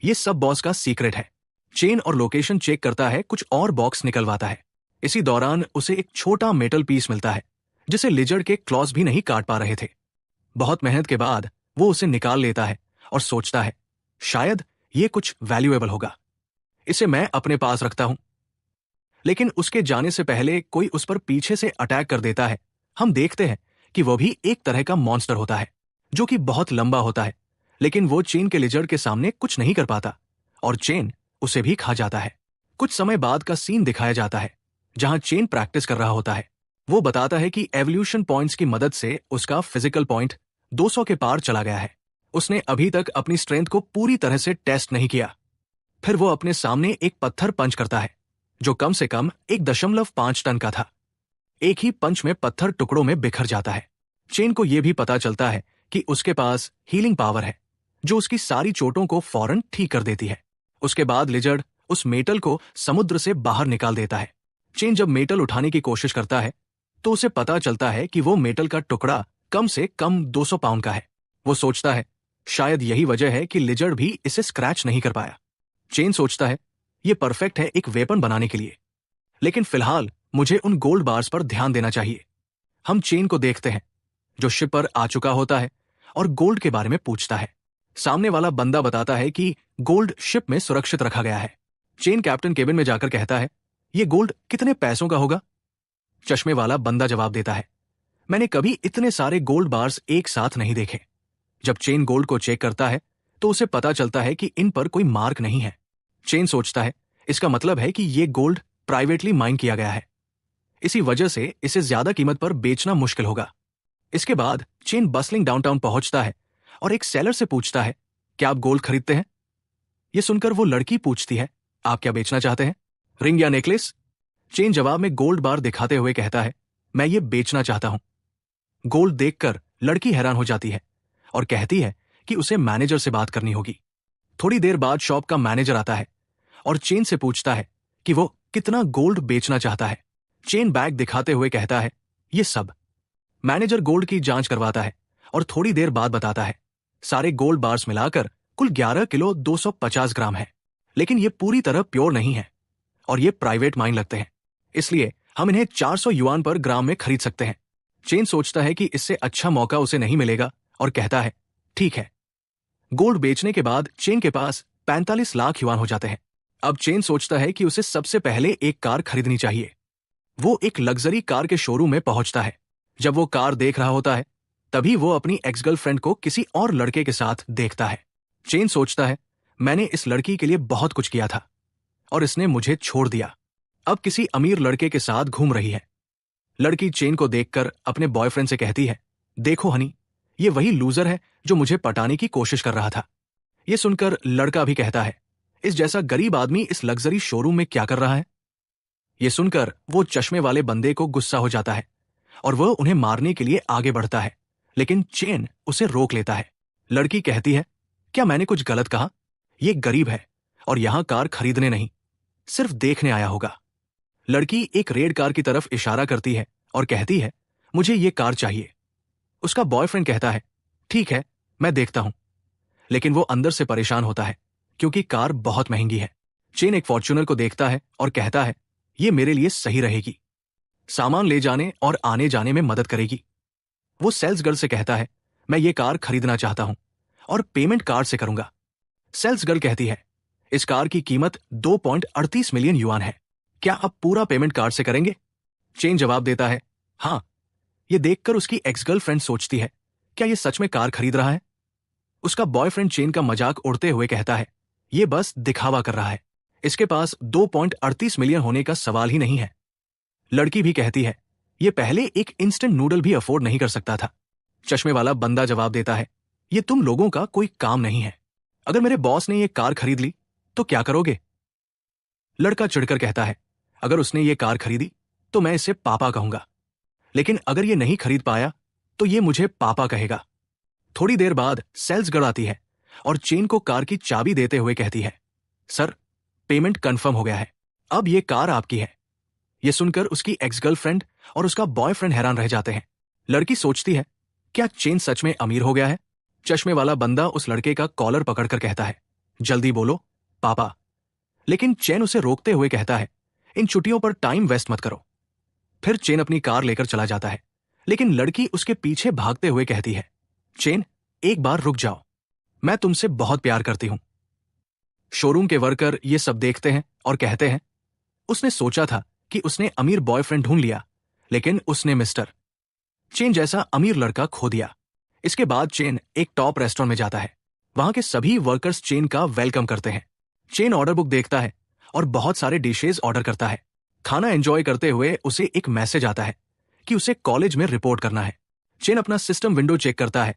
ये सब बॉस का सीक्रेट है। चेन और लोकेशन चेक करता है, कुछ और बॉक्स निकलवाता है। इसी दौरान उसे एक छोटा मेटल पीस मिलता है, जिसे लिजर्ड के क्लॉज भी नहीं काट पा रहे थे। बहुत मेहनत के बाद वो उसे निकाल लेता है और सोचता है, शायद ये कुछ वैल्यूएबल होगा। इसे मैं अपने पास रखता हूं। लेकिन उसके जाने से पहले कोई उस पर पीछे से अटैक कर देता है। हम देखते हैं कि वो भी एक तरह का मॉन्स्टर होता है, जो कि बहुत लंबा होता है, लेकिन वो चेन के लिजर्ड के सामने कुछ नहीं कर पाता और चेन उसे भी खा जाता है। कुछ समय बाद का सीन दिखाया जाता है, जहां चेन प्रैक्टिस कर रहा होता है। वो बताता है कि एवोल्यूशन पॉइंट्स की मदद से उसका फिजिकल पॉइंट 200 के पार चला गया है। उसने अभी तक अपनी स्ट्रेंथ को पूरी तरह से टेस्ट नहीं किया। फिर वो अपने सामने एक पत्थर पंच करता है, जो कम से कम 1.5 टन का था। एक ही पंच में पत्थर टुकड़ों में बिखर जाता है। चेन को यह भी पता चलता है कि उसके पास हीलिंग पावर है, जो उसकी सारी चोटों को फौरन ठीक कर देती है। उसके बाद लिजर्ड उस मेटल को समुद्र से बाहर निकाल देता है। चेन जब मेटल उठाने की कोशिश करता है तो उसे पता चलता है कि वो मेटल का टुकड़ा कम से कम 200 पाउंड का है। वो सोचता है शायद यही वजह है कि लिजर्ड भी इसे स्क्रैच नहीं कर पाया। चेन सोचता है ये परफेक्ट है एक वेपन बनाने के लिए, लेकिन फिलहाल मुझे उन गोल्ड बार्स पर ध्यान देना चाहिए। हम चेन को देखते हैं, जो शिप पर आ चुका होता है और गोल्ड के बारे में पूछता है। सामने वाला बंदा बताता है कि गोल्ड शिप में सुरक्षित रखा गया है। चेन कैप्टन केबिन में जाकर कहता है, ये गोल्ड कितने पैसों का होगा? चश्मे वाला बंदा जवाब देता है, मैंने कभी इतने सारे गोल्ड बार्स एक साथ नहीं देखे। जब चेन गोल्ड को चेक करता है तो उसे पता चलता है कि इन पर कोई मार्क नहीं है। चेन सोचता है इसका मतलब है कि ये गोल्ड प्राइवेटली माइन किया गया है। इसी वजह से इसे ज्यादा कीमत पर बेचना मुश्किल होगा। इसके बाद चेन बसलिंग डाउनटाउन पहुंचता है और एक सेलर से पूछता है, क्या आप गोल्ड खरीदते हैं? यह सुनकर वो लड़की पूछती है, आप क्या बेचना चाहते हैं, रिंग या नेकलेस? चेन जवाब में गोल्ड बार दिखाते हुए कहता है, मैं ये बेचना चाहता हूं। गोल्ड देखकर लड़की हैरान हो जाती है और कहती है कि उसे मैनेजर से बात करनी होगी। थोड़ी देर बाद शॉप का मैनेजर आता है और चेन से पूछता है कि वो कितना गोल्ड बेचना चाहता है। चेन बैग दिखाते हुए कहता है, ये सब। मैनेजर गोल्ड की जांच करवाता है और थोड़ी देर बाद बताता है, सारे गोल्ड बार्स मिलाकर कुल 11 किलो 250 ग्राम है, लेकिन ये पूरी तरह प्योर नहीं है और ये प्राइवेट माइन लगते हैं, इसलिए हम इन्हें 400 युआन पर ग्राम में खरीद सकते हैं। चेन सोचता है कि इससे अच्छा मौका उसे नहीं मिलेगा और कहता है, ठीक है। गोल्ड बेचने के बाद चेन के पास 45 लाख युआन हो जाते हैं। अब चेन सोचता है कि उसे सबसे पहले एक कार खरीदनी चाहिए। वो एक लग्जरी कार के शोरूम में पहुंचता है। जब वो कार देख रहा होता है तभी वो अपनी एक्स गर्लफ्रेंड को किसी और लड़के के साथ देखता है। चेन सोचता है, मैंने इस लड़की के लिए बहुत कुछ किया था और इसने मुझे छोड़ दिया, अब किसी अमीर लड़के के साथ घूम रही है। लड़की चेन को देखकर अपने बॉयफ्रेंड से कहती है, देखो हनी, ये वही लूजर है जो मुझे पटाने की कोशिश कर रहा था। ये सुनकर लड़का भी कहता है, इस जैसा गरीब आदमी इस लग्जरी शोरूम में क्या कर रहा है? ये सुनकर वो चश्मे वाले बंदे को गुस्सा हो जाता है और वह उन्हें मारने के लिए आगे बढ़ता है, लेकिन चेन उसे रोक लेता है। लड़की कहती है, क्या मैंने कुछ गलत कहा? ये गरीब है और यहां कार खरीदने नहीं, सिर्फ देखने आया होगा। लड़की एक रेड कार की तरफ इशारा करती है और कहती है, मुझे ये कार चाहिए। उसका बॉयफ्रेंड कहता है, ठीक है, मैं देखता हूं, लेकिन वो अंदर से परेशान होता है क्योंकि कार बहुत महंगी है। चेन एक फॉर्च्यूनर को देखता है और कहता है, ये मेरे लिए सही रहेगी, सामान ले जाने और आने जाने में मदद करेगी। वो सेल्स गर्ल से कहता है, मैं ये कार खरीदना चाहता हूं और पेमेंट कार्ड से करूंगा। सेल्स गर्ल कहती है, इस कार की कीमत 2.38 मिलियन युआन है, क्या आप पूरा पेमेंट कार्ड से करेंगे? चेन जवाब देता है, हां। ये देखकर उसकी एक्स गर्लफ्रेंड सोचती है, क्या ये सच में कार खरीद रहा है? उसका बॉयफ्रेंड चेन का मजाक उड़ते हुए कहता है, ये बस दिखावा कर रहा है, इसके पास 2.38 मिलियन होने का सवाल ही नहीं है। लड़की भी कहती है, ये पहले एक इंस्टेंट नूडल भी अफोर्ड नहीं कर सकता था। चश्मे वाला बंदा जवाब देता है, ये तुम लोगों का कोई काम नहीं है, अगर मेरे बॉस ने ये कार खरीद ली तो क्या करोगे? लड़का चिढ़कर कहता है, अगर उसने ये कार खरीदी तो मैं इसे पापा कहूंगा, लेकिन अगर ये नहीं खरीद पाया तो ये मुझे पापा कहेगा। थोड़ी देर बाद सेल्स गर्ल आती है और चेन को कार की चाबी देते हुए कहती है, सर, पेमेंट कंफर्म हो गया है, अब ये कार आपकी है। ये सुनकर उसकी एक्स गर्लफ्रेंड और उसका बॉयफ्रेंड हैरान रह जाते हैं। लड़की सोचती है, क्या चेन सच में अमीर हो गया है? चश्मे वाला बंदा उस लड़के का कॉलर पकड़कर कहता है, जल्दी बोलो पापा। लेकिन चेन उसे रोकते हुए कहता है, इन छुट्टियों पर टाइम वेस्ट मत करो। फिर चेन अपनी कार लेकर चला जाता है, लेकिन लड़की उसके पीछे भागते हुए कहती है, चेन, एक बार रुक जाओ, मैं तुमसे बहुत प्यार करती हूं। शोरूम के वर्कर ये सब देखते हैं और कहते हैं, उसने सोचा था कि उसने अमीर बॉयफ्रेंड ढूंढ लिया, लेकिन उसने मिस्टर चेन जैसा अमीर लड़का खो दिया। इसके बाद चेन एक टॉप रेस्टोरेंट में जाता है। वहां के सभी वर्कर्स चेन का वेलकम करते हैं। चेन ऑर्डर बुक देखता है और बहुत सारे डिशेज ऑर्डर करता है। खाना एंजॉय करते हुए उसे एक मैसेज आता है कि उसे कॉलेज में रिपोर्ट करना है। चेन अपना सिस्टम विंडो चेक करता है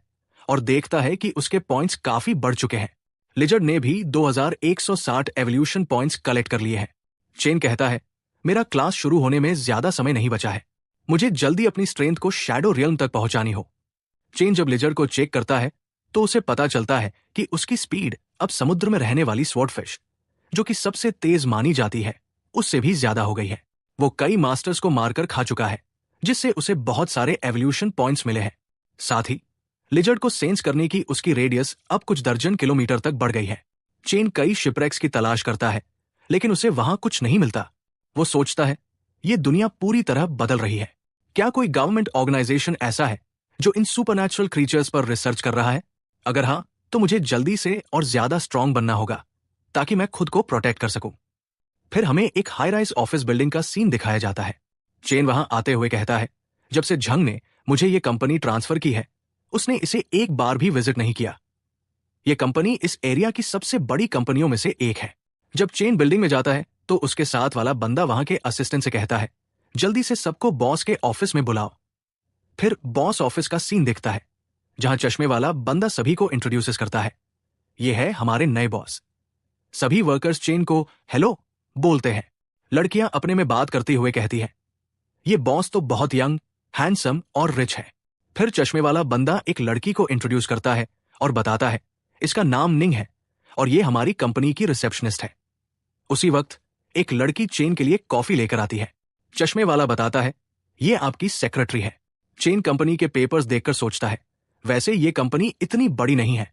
और देखता है कि उसके पॉइंट्स काफी बढ़ चुके हैं। लिजर्ड ने भी 2160 एवोल्यूशन पॉइंट्स कलेक्ट कर लिए हैं। चेन कहता है, मेरा क्लास शुरू होने में ज्यादा समय नहीं बचा है, मुझे जल्दी अपनी स्ट्रेंथ को शैडो रियल्म तक पहुंचानी हो। चेन जब लिजर्ड को चेक करता है तो उसे पता चलता है कि उसकी स्पीड अब समुद्र में रहने वाली स्वॉर्डफिश, जो कि सबसे तेज मानी जाती है, उससे भी ज्यादा हो गई है। वो कई मास्टर्स को मारकर खा चुका है, जिससे उसे बहुत सारे एवोल्यूशन पॉइंट्स मिले हैं। साथ ही लिजर्ड को सेंस करने की उसकी रेडियस अब कुछ दर्जन किलोमीटर तक बढ़ गई है। चेन कई शिपरेक्स की तलाश करता है, लेकिन उसे वहां कुछ नहीं मिलता। वो सोचता है, ये दुनिया पूरी तरह बदल रही है। क्या कोई गवर्नमेंट ऑर्गेनाइजेशन ऐसा है जो इन सुपरनैचुरल क्रीचर्स पर रिसर्च कर रहा है? अगर हाँ, तो मुझे जल्दी से और ज्यादा स्ट्रांग बनना होगा ताकि मैं खुद को प्रोटेक्ट कर सकूं। फिर हमें एक हाई राइज ऑफिस बिल्डिंग का सीन दिखाया जाता है। चेन वहां आते हुए कहता है, जब से झंग ने मुझे ये कंपनी ट्रांसफर की है, उसने इसे एक बार भी विजिट नहीं किया। ये कंपनी इस एरिया की सबसे बड़ी कंपनियों में से एक है। जब चेन बिल्डिंग में जाता है तो उसके साथ वाला बंदा वहां के असिस्टेंट से कहता है, जल्दी से सबको बॉस के ऑफिस में बुलाओ। फिर बॉस ऑफिस का सीन दिखता है, जहां चश्मे वाला बंदा सभी को इंट्रोड्यूस करता है। ये है हमारे नए बॉस। सभी वर्कर्स चेन को हेलो बोलते हैं। लड़कियां अपने में बात करती हुए कहती है, ये बॉस तो बहुत यंग, हैंडसम और रिच है। फिर चश्मे वाला बंदा एक लड़की को इंट्रोड्यूस करता है और बताता है, इसका नाम निंग है और ये हमारी कंपनी की रिसेप्शनिस्ट है। उसी वक्त एक लड़की चेन के लिए कॉफी लेकर आती है। चश्मे वाला बताता है, ये आपकी सेक्रेटरी है। चेन कंपनी के पेपर्स देखकर सोचता है, वैसे ये कंपनी इतनी बड़ी नहीं है,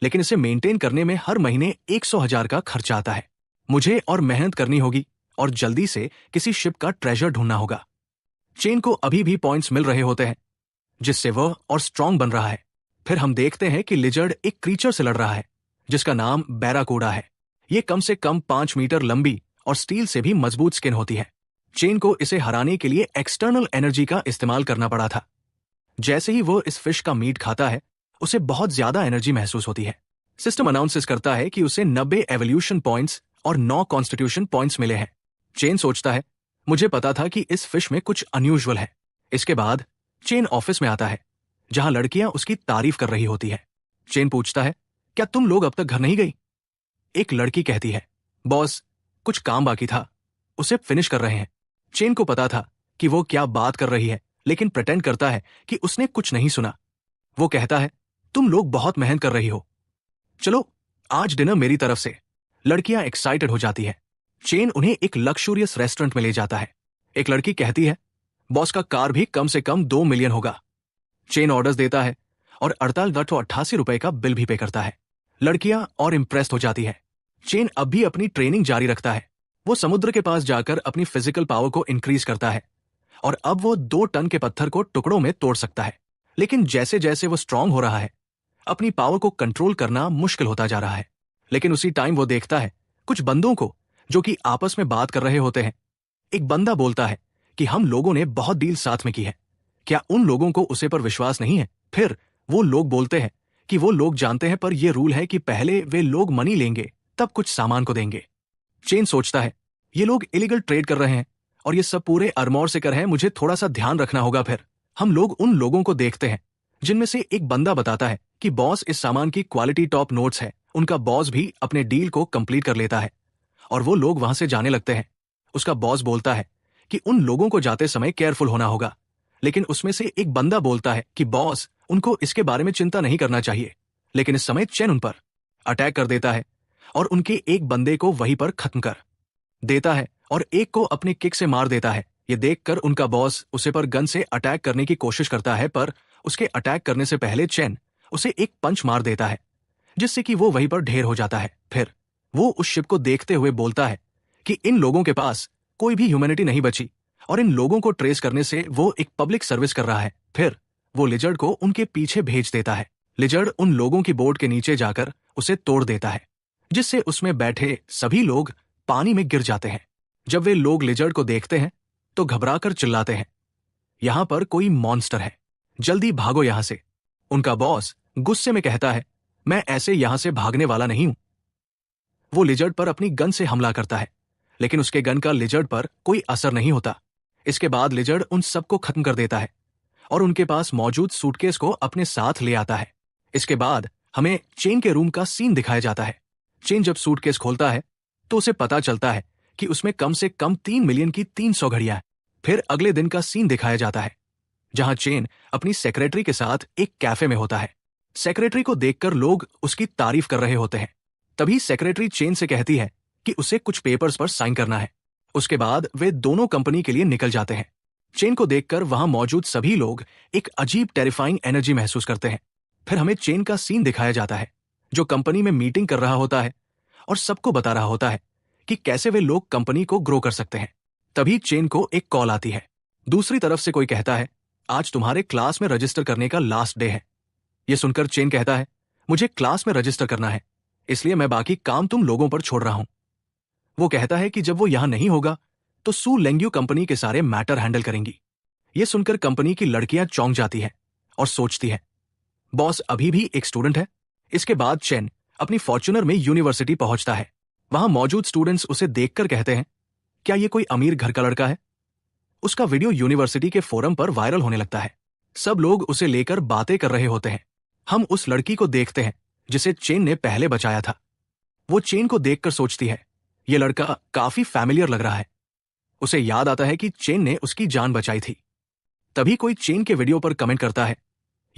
लेकिन इसे मेंटेन करने में हर महीने 100,000 का खर्चा आता है। मुझे और मेहनत करनी होगी और जल्दी से किसी शिप का ट्रेजर ढूंढना होगा। चेन को अभी भी पॉइंट्स मिल रहे होते हैं, जिससे वह और स्ट्रांग बन रहा है। फिर हम देखते हैं कि लिजर्ड एक क्रीचर से लड़ रहा है, जिसका नाम बैराकूडा है। ये कम से कम 5 मीटर लंबी और स्टील से भी मजबूत स्किन होती है। चेन को इसे हराने के लिए एक्सटर्नल एनर्जी का इस्तेमाल करना पड़ा था। जैसे ही वो इस फिश का मीट खाता है, उसे बहुत ज्यादा एनर्जी महसूस होती है। सिस्टम अनाउंसेस करता है कि उसे 90 एवोल्यूशन पॉइंट्स और 9 कॉन्स्टिट्यूशन पॉइंट्स मिले हैं। चेन सोचता है, मुझे पता था कि इस फिश में कुछ अनयूजुअल है। इसके बाद चेन ऑफिस में आता है, जहां लड़कियां उसकी तारीफ कर रही होती है। चेन पूछता है, क्या तुम लोग अब तक घर नहीं गई? एक लड़की कहती है, बॉस, कुछ काम बाकी था, उसे फिनिश कर रहे हैं। चेन को पता था कि वो क्या बात कर रही है, लेकिन प्रिटेंड करता है कि उसने कुछ नहीं सुना। वो कहता है, तुम लोग बहुत मेहनत कर रही हो, चलो आज डिनर मेरी तरफ से। लड़कियां एक्साइटेड हो जाती है। चेन उन्हें एक लक्सूरियस रेस्टोरेंट में ले जाता है। एक लड़की कहती है, बॉस का कार भी कम से कम 2 मिलियन होगा। चेन ऑर्डर्स देता है और 4888 रुपए का बिल भी पे करता है। लड़कियां और इम्प्रेस्ड हो जाती है। चेन अब भी अपनी ट्रेनिंग जारी रखता है। वो समुद्र के पास जाकर अपनी फिजिकल पावर को इंक्रीज करता है और अब वो 2 टन के पत्थर को टुकड़ों में तोड़ सकता है। लेकिन जैसे जैसे वो स्ट्रांग हो रहा है, अपनी पावर को कंट्रोल करना मुश्किल होता जा रहा है। लेकिन उसी टाइम वो देखता है कुछ बंदों को जो कि आपस में बात कर रहे होते हैं। एक बंदा बोलता है कि हम लोगों ने बहुत डील साथ में की है, क्या उन लोगों को उसे पर विश्वास नहीं है? फिर वो लोग बोलते हैं कि वो लोग जानते हैं, पर ये रूल है कि पहले वे लोग मनी लेंगे तब कुछ सामान को देंगे। चेन सोचता है, ये लोग इलीगल ट्रेड कर रहे हैं और ये सब पूरे अरमोर से कर रहे हैं, मुझे थोड़ा सा ध्यान रखना होगा। फिर हम लोग उन लोगों को देखते हैं जिनमें से एक बंदा बताता है कि बॉस, इस सामान की क्वालिटी टॉप नोट्स है। उनका बॉस भी अपने डील को कंप्लीट कर लेता है और वो लोग वहां से जाने लगते हैं। उसका बॉस बोलता है कि उन लोगों को जाते समय केयरफुल होना होगा, लेकिन उसमें से एक बंदा बोलता है कि बॉस, उनको इसके बारे में चिंता नहीं करना चाहिए। लेकिन इस समय चेन उन पर अटैक कर देता है और उनके एक बंदे को वहीं पर खत्म कर देता है और एक को अपने किक से मार देता है। ये देखकर उनका बॉस उसे पर गन से अटैक करने की कोशिश करता है, पर उसके अटैक करने से पहले चेन उसे एक पंच मार देता है, जिससे कि वो वहीं पर ढेर हो जाता है। फिर वो उस शिप को देखते हुए बोलता है कि इन लोगों के पास कोई भी ह्यूमैनिटी नहीं बची और इन लोगों को ट्रेस करने से वो एक पब्लिक सर्विस कर रहा है। फिर वो लिजर्ड को उनके पीछे भेज देता है। लिजर्ड उन लोगों की बोट के नीचे जाकर उसे तोड़ देता है, जिससे उसमें बैठे सभी लोग पानी में गिर जाते हैं। जब वे लोग लिजर्ड को देखते हैं तो घबराकर चिल्लाते हैं, यहां पर कोई मॉन्स्टर है, जल्दी भागो यहां से। उनका बॉस गुस्से में कहता है, मैं ऐसे यहां से भागने वाला नहीं हूं। वो लिजर्ड पर अपनी गन से हमला करता है, लेकिन उसके गन का लिजर्ड पर कोई असर नहीं होता। इसके बाद लिजर्ड उन सबको खत्म कर देता है और उनके पास मौजूद सूटकेस को अपने साथ ले आता है। इसके बाद हमें चेन के रूम का सीन दिखाया जाता है। चेन जब सूटकेस खोलता है तो उसे पता चलता है कि उसमें कम से कम 3 मिलियन की 300 घड़ियां हैं। फिर अगले दिन का सीन दिखाया जाता है, जहां चेन अपनी सेक्रेटरी के साथ एक कैफे में होता है। सेक्रेटरी को देखकर लोग उसकी तारीफ कर रहे होते हैं। तभी सेक्रेटरी चेन से कहती है कि उसे कुछ पेपर्स पर साइन करना है। उसके बाद वे दोनों कंपनी के लिए निकल जाते हैं। चेन को देखकर वहां मौजूद सभी लोग एक अजीब टेरिफाइंग एनर्जी महसूस करते हैं। फिर हमें चेन का सीन दिखाया जाता है, जो कंपनी में मीटिंग कर रहा होता है और सबको बता रहा होता है कि कैसे वे लोग कंपनी को ग्रो कर सकते हैं। तभी चेन को एक कॉल आती है। दूसरी तरफ से कोई कहता है, आज तुम्हारे क्लास में रजिस्टर करने का लास्ट डे है। यह सुनकर चेन कहता है, मुझे क्लास में रजिस्टर करना है, इसलिए मैं बाकी काम तुम लोगों पर छोड़ रहा हूं। वो कहता है कि जब वो यहां नहीं होगा तो सू लेंग्यू कंपनी के सारे मैटर हैंडल करेंगी। यह सुनकर कंपनी की लड़कियां चौंक जाती है और सोचती है, बॉस अभी भी एक स्टूडेंट है। इसके बाद चेन अपनी फॉर्च्यूनर में यूनिवर्सिटी पहुंचता है। वहां मौजूद स्टूडेंट्स उसे देखकर कहते हैं, क्या ये कोई अमीर घर का लड़का है? उसका वीडियो यूनिवर्सिटी के फोरम पर वायरल होने लगता है। सब लोग उसे लेकर बातें कर रहे होते हैं। हम उस लड़की को देखते हैं जिसे चेन ने पहले बचाया था। वो चेन को देखकर सोचती है, यह लड़का काफी फैमिलियर लग रहा है। उसे याद आता है कि चेन ने उसकी जान बचाई थी। तभी कोई चेन के वीडियो पर कमेंट करता है,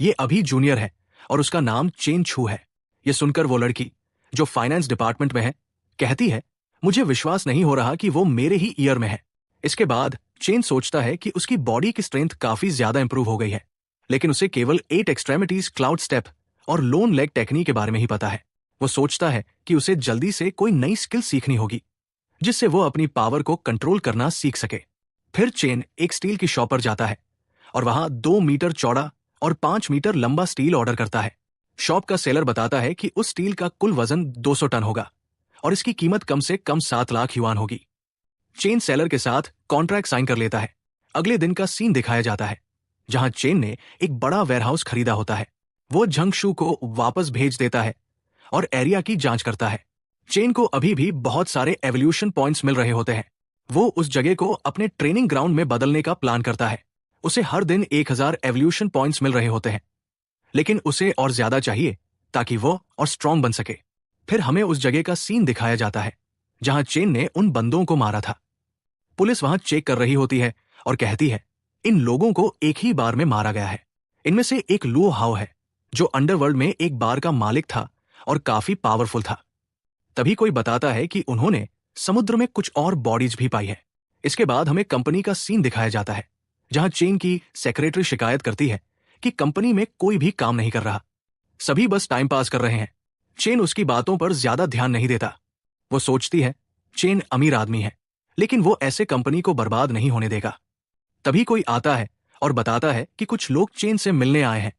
यह अभी जूनियर है और उसका नाम चेन छू है। यह सुनकर वो लड़की, जो फाइनेंस डिपार्टमेंट में है, कहती है, मुझे विश्वास नहीं हो रहा कि वो मेरे ही ईयर में है। इसके बाद चेन सोचता है कि उसकी बॉडी की स्ट्रेंथ काफी ज्यादा इंप्रूव हो गई है, लेकिन उसे केवल 8 एक्सट्रेमिटीज क्लाउड स्टेप और लोन लेग टेक्निक के बारे में ही पता है। वो सोचता है कि उसे जल्दी से कोई नई स्किल सीखनी होगी, जिससे वो अपनी पावर को कंट्रोल करना सीख सके। फिर चेन एक स्टील की शॉप पर जाता है और वहां 2 मीटर चौड़ा और 5 मीटर लंबा स्टील ऑर्डर करता है। शॉप का सेलर बताता है कि उस स्टील का कुल वजन 200 टन होगा और इसकी कीमत कम से कम 7 लाख युआन होगी। चेन सेलर के साथ कॉन्ट्रैक्ट साइन कर लेता है। अगले दिन का सीन दिखाया जाता है, जहां चेन ने एक बड़ा वेयरहाउस खरीदा होता है। वो झंगशू को वापस भेज देता है और एरिया की जांच करता है। चेन को अभी भी बहुत सारे एवोल्यूशन पॉइंट्स मिल रहे होते हैं। वो उस जगह को अपने ट्रेनिंग ग्राउंड में बदलने का प्लान करता है। उसे हर दिन 1000 एवोल्यूशन पॉइंट्स मिल रहे होते हैं, लेकिन उसे और ज्यादा चाहिए ताकि वो और स्ट्रांग बन सके। फिर हमें उस जगह का सीन दिखाया जाता है जहां चेन ने उन बंदों को मारा था। पुलिस वहां चेक कर रही होती है और कहती है, इन लोगों को एक ही बार में मारा गया है। इनमें से एक लुओ हाओ है, जो अंडरवर्ल्ड में एक बार का मालिक था और काफी पावरफुल था। तभी कोई बताता है कि उन्होंने समुद्र में कुछ और बॉडीज भी पाई है। इसके बाद हमें कंपनी का सीन दिखाया जाता है, जहां चेन की सेक्रेटरी शिकायत करती है कि कंपनी में कोई भी काम नहीं कर रहा, सभी बस टाइम पास कर रहे हैं। चेन उसकी बातों पर ज्यादा ध्यान नहीं देता। वो सोचती है, चेन अमीर आदमी है, लेकिन वो ऐसे कंपनी को बर्बाद नहीं होने देगा। तभी कोई आता है और बताता है कि कुछ लोग चेन से मिलने आए हैं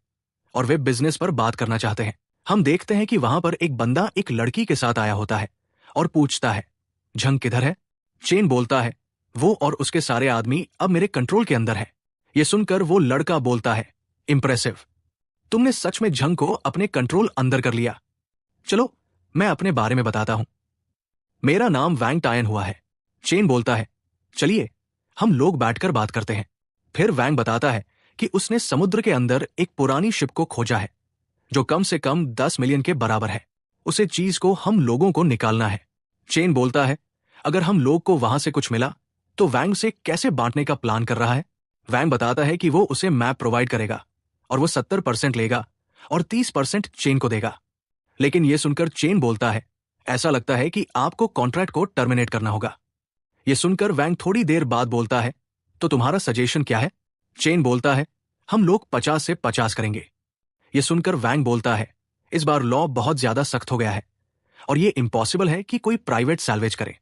और वे बिजनेस पर बात करना चाहते हैं। हम देखते हैं कि वहां पर एक बंदा एक लड़की के साथ आया होता है और पूछता है, झंग किधर है? चेन बोलता है, वो और उसके सारे आदमी अब मेरे कंट्रोल के अंदर है। ये सुनकर वो लड़का बोलता है, इंप्रेसिव, तुमने सच में झंग को अपने कंट्रोल अंदर कर लिया। चलो मैं अपने बारे में बताता हूं। मेरा नाम वैंग टायन हुआ है। चेन बोलता है, चलिए हम लोग बैठकर बात करते हैं। फिर वैंग बताता है कि उसने समुद्र के अंदर एक पुरानी शिप को खोजा है, जो कम से कम 10 मिलियन के बराबर है। उसे चीज को हम लोगों को निकालना है। चेन बोलता है, अगर हम लोग को वहां से कुछ मिला तो वैंग से कैसे बांटने का प्लान कर रहा है? वैंग बताता है कि वो उसे मैप प्रोवाइड करेगा और वो 70% लेगा और 30% चेन को देगा। लेकिन यह सुनकर चेन बोलता है, ऐसा लगता है कि आपको कॉन्ट्रैक्ट को टर्मिनेट करना होगा। यह सुनकर वैंग थोड़ी देर बाद बोलता है, तो तुम्हारा सजेशन क्या है? चेन बोलता है, हम लोग 50 से 50 करेंगे। यह सुनकर वैंग बोलता है, इस बार लॉ बहुत ज्यादा सख्त हो गया है और यह इम्पॉसिबल है कि कोई प्राइवेट सैल्वेज करे।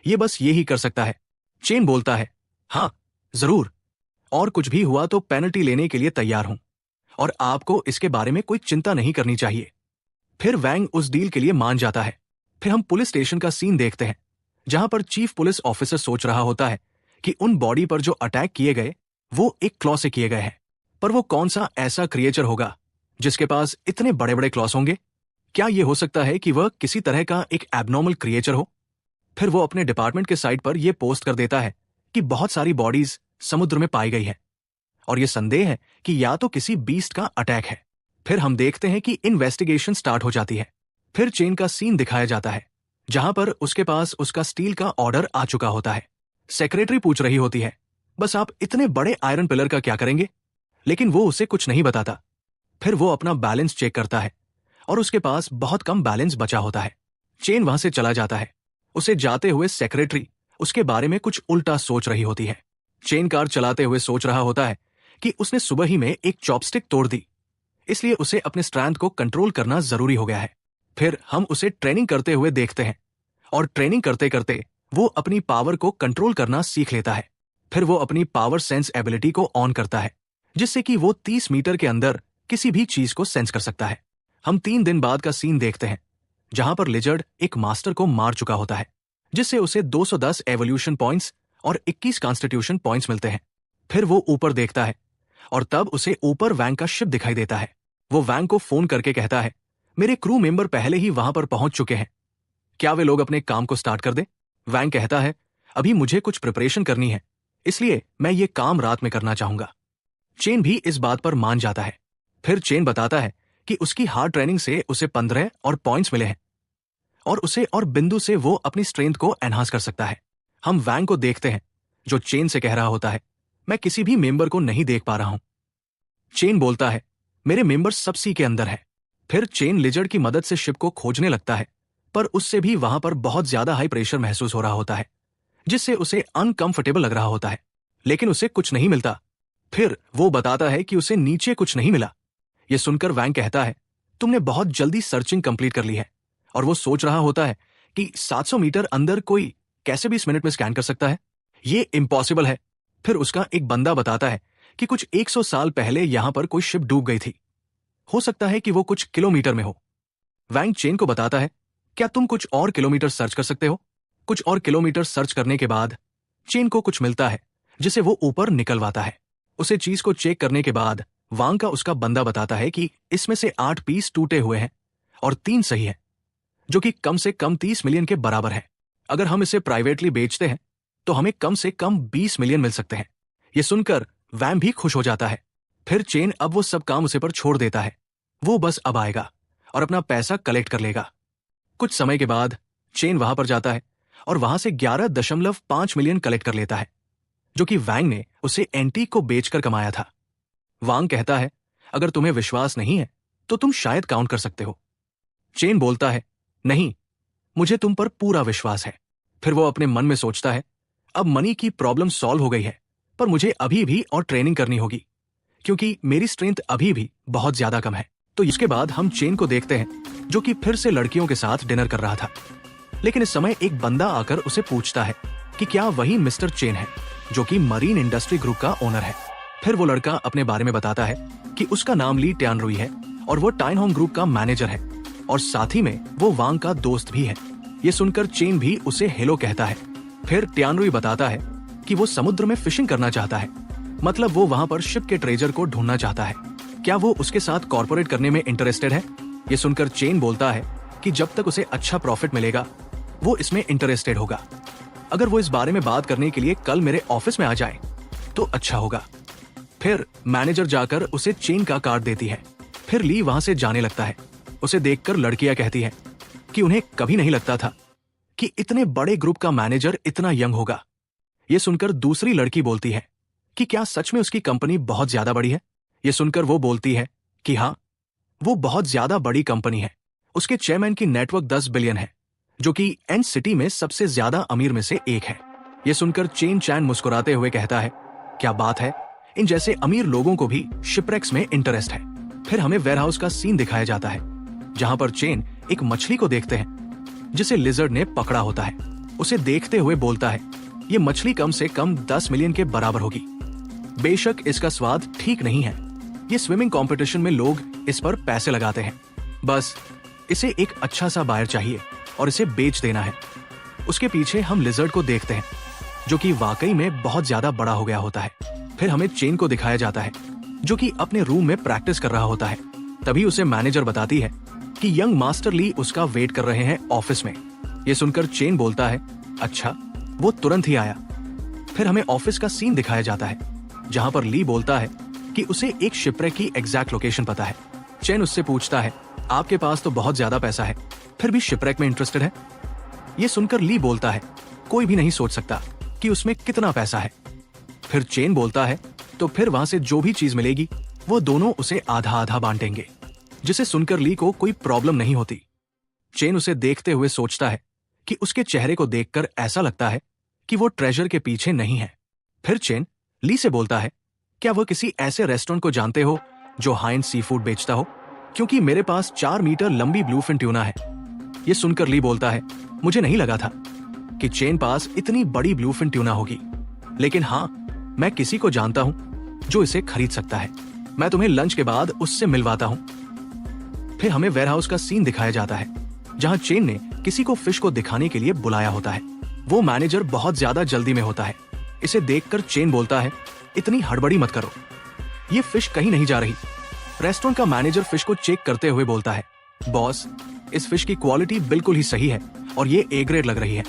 यह बस ये ही कर सकता है। चेन बोलता है, हाँ जरूर, और कुछ भी हुआ तो पेनल्टी लेने के लिए तैयार हूं और आपको इसके बारे में कोई चिंता नहीं करनी चाहिए। फिर वैंग उस डील के लिए मान जाता है। फिर हम पुलिस स्टेशन का सीन देखते हैं, जहां पर चीफ पुलिस ऑफिसर सोच रहा होता है कि उन बॉडी पर जो अटैक किए गए वो एक क्लॉ से किए गए हैं। पर वो कौन सा ऐसा क्रिएचर होगा जिसके पास इतने बड़े बड़े क्लॉस होंगे? क्या ये हो सकता है कि वह किसी तरह का एक एबनॉर्मल क्रिएचर हो? फिर वो अपने डिपार्टमेंट के साइट पर यह पोस्ट कर देता है कि बहुत सारी बॉडीज समुद्र में पाई गई है और यह संदेह है कि या तो किसी बीस्ट का अटैक है। फिर हम देखते हैं कि इन्वेस्टिगेशन स्टार्ट हो जाती है। फिर चेन का सीन दिखाया जाता है, जहां पर उसके पास उसका स्टील का ऑर्डर आ चुका होता है। सेक्रेटरी पूछ रही होती है, बस आप इतने बड़े आयरन पिलर का क्या करेंगे? लेकिन वो उसे कुछ नहीं बताता। फिर वो अपना बैलेंस चेक करता है और उसके पास बहुत कम बैलेंस बचा होता है। चेन वहां से चला जाता है। उसे जाते हुए सेक्रेटरी उसके बारे में कुछ उल्टा सोच रही होती है। चेन कार चलाते हुए सोच रहा होता है कि उसने सुबह ही में एक चॉपस्टिक तोड़ दी, इसलिए उसे अपने स्ट्रेंथ को कंट्रोल करना जरूरी हो गया है। फिर हम उसे ट्रेनिंग करते हुए देखते हैं और ट्रेनिंग करते करते वो अपनी पावर को कंट्रोल करना सीख लेता है। फिर वो अपनी पावर सेंस एबिलिटी को ऑन करता है, जिससे कि वो 30 मीटर के अंदर किसी भी चीज को सेंस कर सकता है। हम 3 दिन बाद का सीन देखते हैं, जहां पर लिजर्ड एक मास्टर को मार चुका होता है, जिससे उसे 210 एवोल्यूशन पॉइंट्स और 21 कॉन्स्टिट्यूशन पॉइंट्स मिलते हैं। फिर वो ऊपर देखता है और तब उसे ऊपर वैंग का शिप दिखाई देता है। वो वैंग को फोन करके कहता है, मेरे क्रू मेंबर पहले ही वहां पर पहुंच चुके हैं, क्या वे लोग अपने काम को स्टार्ट कर दे? वैंग कहता है, अभी मुझे कुछ प्रिपरेशन करनी है, इसलिए मैं ये काम रात में करना चाहूंगा। चेन भी इस बात पर मान जाता है। फिर चेन बताता है कि उसकी हार्ड ट्रेनिंग से उसे 15 और पॉइंट्स मिले हैं और उसे और बिंदु से वो अपनी स्ट्रेंथ को एनहांस कर सकता है। हम वैंग को देखते हैं, जो चेन से कह रहा होता है, मैं किसी भी मेंबर को नहीं देख पा रहा हूं। चेन बोलता है, मेरे मेंबर सब सी के अंदर है। फिर चेन लिजर्ड की मदद से शिप को खोजने लगता है, पर उससे भी वहां पर बहुत ज्यादा हाई प्रेशर महसूस हो रहा होता है, जिससे उसे अनकंफर्टेबल लग रहा होता है, लेकिन उसे कुछ नहीं मिलता। फिर वो बताता है कि उसे नीचे कुछ नहीं मिला। यह सुनकर वैंग कहता है, तुमने बहुत जल्दी सर्चिंग कंप्लीट कर ली है। और वो सोच रहा होता है कि 700 मीटर अंदर कोई कैसे भी इस मिनट में स्कैन कर सकता है, ये इम्पॉसिबल है। फिर उसका एक बंदा बताता है कि कुछ 100 साल पहले यहां पर कोई शिप डूब गई थी, हो सकता है कि वो कुछ किलोमीटर में हो। वैंग चेन को बताता है, क्या तुम कुछ और किलोमीटर सर्च कर सकते हो? कुछ और किलोमीटर सर्च करने के बाद चेन को कुछ मिलता है, जिसे वो ऊपर निकलवाता है। उसे चीज को चेक करने के बाद वांग का उसका बंदा बताता है कि इसमें से 8 पीस टूटे हुए हैं और 3 सही है, जो कि कम से कम 30 मिलियन के बराबर है। अगर हम इसे प्राइवेटली बेचते हैं तो हमें कम से कम 20 मिलियन मिल सकते हैं। यह सुनकर वैम भी खुश हो जाता है। फिर चेन अब वो सब काम उसे पर छोड़ देता है। वो बस अब आएगा और अपना पैसा कलेक्ट कर लेगा। कुछ समय के बाद चेन वहां पर जाता है और वहां से 11.5 मिलियन कलेक्ट कर लेता है, जो कि वैंग ने उसे एंटीक को बेचकर कमाया था। वांग कहता है, अगर तुम्हें विश्वास नहीं है तो तुम शायद काउंट कर सकते हो। चेन बोलता है, नहीं, मुझे तुम पर पूरा विश्वास है। फिर वो अपने मन में सोचता है, अब मनी की प्रॉब्लम सॉल्व हो गई है, पर मुझे अभी भी और ट्रेनिंग करनी होगी, क्योंकि मेरी स्ट्रेंथ अभी भी बहुत ज्यादा कम है। तो इसके बाद हम चेन को देखते हैं, जो कि फिर से लड़कियों के साथ डिनर कर रहा था। लेकिन इस समय एक बंदा आकर उसे पूछता है कि क्या वही मिस्टर चेन है, जो कि मरीन इंडस्ट्री ग्रुप का ओनर है। फिर वो लड़का अपने बारे में बताता है कि उसका नाम ली ट्यानरुई है और वो टाइनहोम ग्रुप का मैनेजर है और साथ ही में वो वांग का दोस्त भी है। ये सुनकर चेन भी उसे हेलो कहता है। फिर ट्यानरुई बताता है कि वो समुद्र में फिशिंग करना चाहता है, मतलब वो वहां पर शिप के ट्रेजर को ढूंढना चाहता है। क्या वो उसके साथ कॉर्पोरेट करने में इंटरेस्टेड है? ये सुनकर चेन बोलता है कि जब तक उसे अच्छा प्रॉफिट मिलेगा वो इसमें इंटरेस्टेड होगा। अगर वो इस बारे में बात करने के लिए कल मेरे ऑफिस में आ जाए तो अच्छा होगा। फिर मैनेजर जाकर उसे चेन का कार्ड देती है। फिर ली वहां से जाने लगता है। उसे देखकर लड़कियां कहती हैं कि उन्हें कभी नहीं लगता था कि इतने बड़े ग्रुप का मैनेजर इतना यंग होगा। ये सुनकर दूसरी लड़की बोलती है कि क्या सच में उसकी कंपनी बहुत ज्यादा बड़ी है? ये सुनकर वो बोलती है कि हाँ, वो बहुत ज्यादा बड़ी कंपनी है। उसके चेयरमैन की नेटवर्क 10 बिलियन है, जो कि एन सिटी में सबसे ज्यादा अमीर में से एक है। ये सुनकर चेन चैन मुस्कुराते हुए कहता है, क्या बात है, इन जैसे अमीर लोगों को भी शिपरेक्स में इंटरेस्ट है। फिर हमें वेयरहाउस का सीन दिखाया जाता है, जहां पर चेन एक मछली को देखते हैं जिसे लिजर्ड ने पकड़ा होता है। उसे देखते हुए बोलता है, ये मछली कम से कम 10 मिलियन के बराबर होगी। बेशक इसका स्वाद ठीक नहीं है। ये स्विमिंग कंपटीशन में लोग इस पर पैसे लगाते हैं। बस इसे एक अच्छा सा बायर चाहिए और इसे बेच देना है। उसके पीछे हम लिजर्ड को देखते हैं जो कि वाकई में बहुत ज्यादा बड़ा हो गया होता है। फिर हमें चेन को दिखाया जाता है जो कि अपने रूम में प्रैक्टिस कर रहा होता है। तभी उसे मैनेजर बताती है कि यंग मास्टर ली उसका वेट कर रहे हैं ऑफिस में। ये सुनकर चेन बोलता है, अच्छा, वो तुरंत ही आया। फिर हमें ऑफिस का सीन दिखाया जाता है जहां पर ली बोलता है कि उसे एक शिपरेक की एग्जैक्ट लोकेशन पता है। चेन उससे पूछता है, आपके पास तो बहुत ज्यादा पैसा है, फिर भी शिपरेक में इंटरेस्टेड है? ये सुनकर ली बोलता है, कोई भी नहीं सोच सकता कि उसमें कितना पैसा है। फिर चेन बोलता है, तो फिर वहां से जो भी चीज मिलेगी वो दोनों उसे आधा आधा बांटेंगे, जिसे सुनकर ली को कोई प्रॉब्लम नहीं होती। चेन उसे देखते हुए सोचता है कि उसके चेहरे को देखकर ऐसा लगता है कि वो ट्रेजर के पीछे नहीं है। फिर चेन ली से बोलता है, क्या वो किसी ऐसे रेस्टोरेंट को जानते हो जो हाई एंड सी फूड बेचता हो? क्योंकि मेरे पास 4 मीटर लंबी ब्लूफिन ट्यूना है। ये सुनकर ली बोलता है, मुझे नहीं लगा था कि चेन पास इतनी बड़ी ब्लूफिन ट्यूना होगी, लेकिन हाँ, मैं किसी को जानता हूं जो इसे खरीद सकता है। मैं तुम्हें लंच के बाद उससे मिलवाता हूं। फिर हमें वेयरहाउस का सीन दिखाया जाता है जहां चेन ने किसी को फिश को दिखाने के लिए बुलाया होता है। वो मैनेजर बहुत ज्यादा जल्दी में होता है। इसे देखकर चेन बोलता है, इतनी हड़बड़ी मत करो, ये फिश कहीं नहीं जा रही। रेस्टोरेंट का मैनेजर फिश को चेक करते हुए बोलता है, बॉस, इस फिश की क्वालिटी बिल्कुल ही सही है और ये ए ग्रेड लग रही है।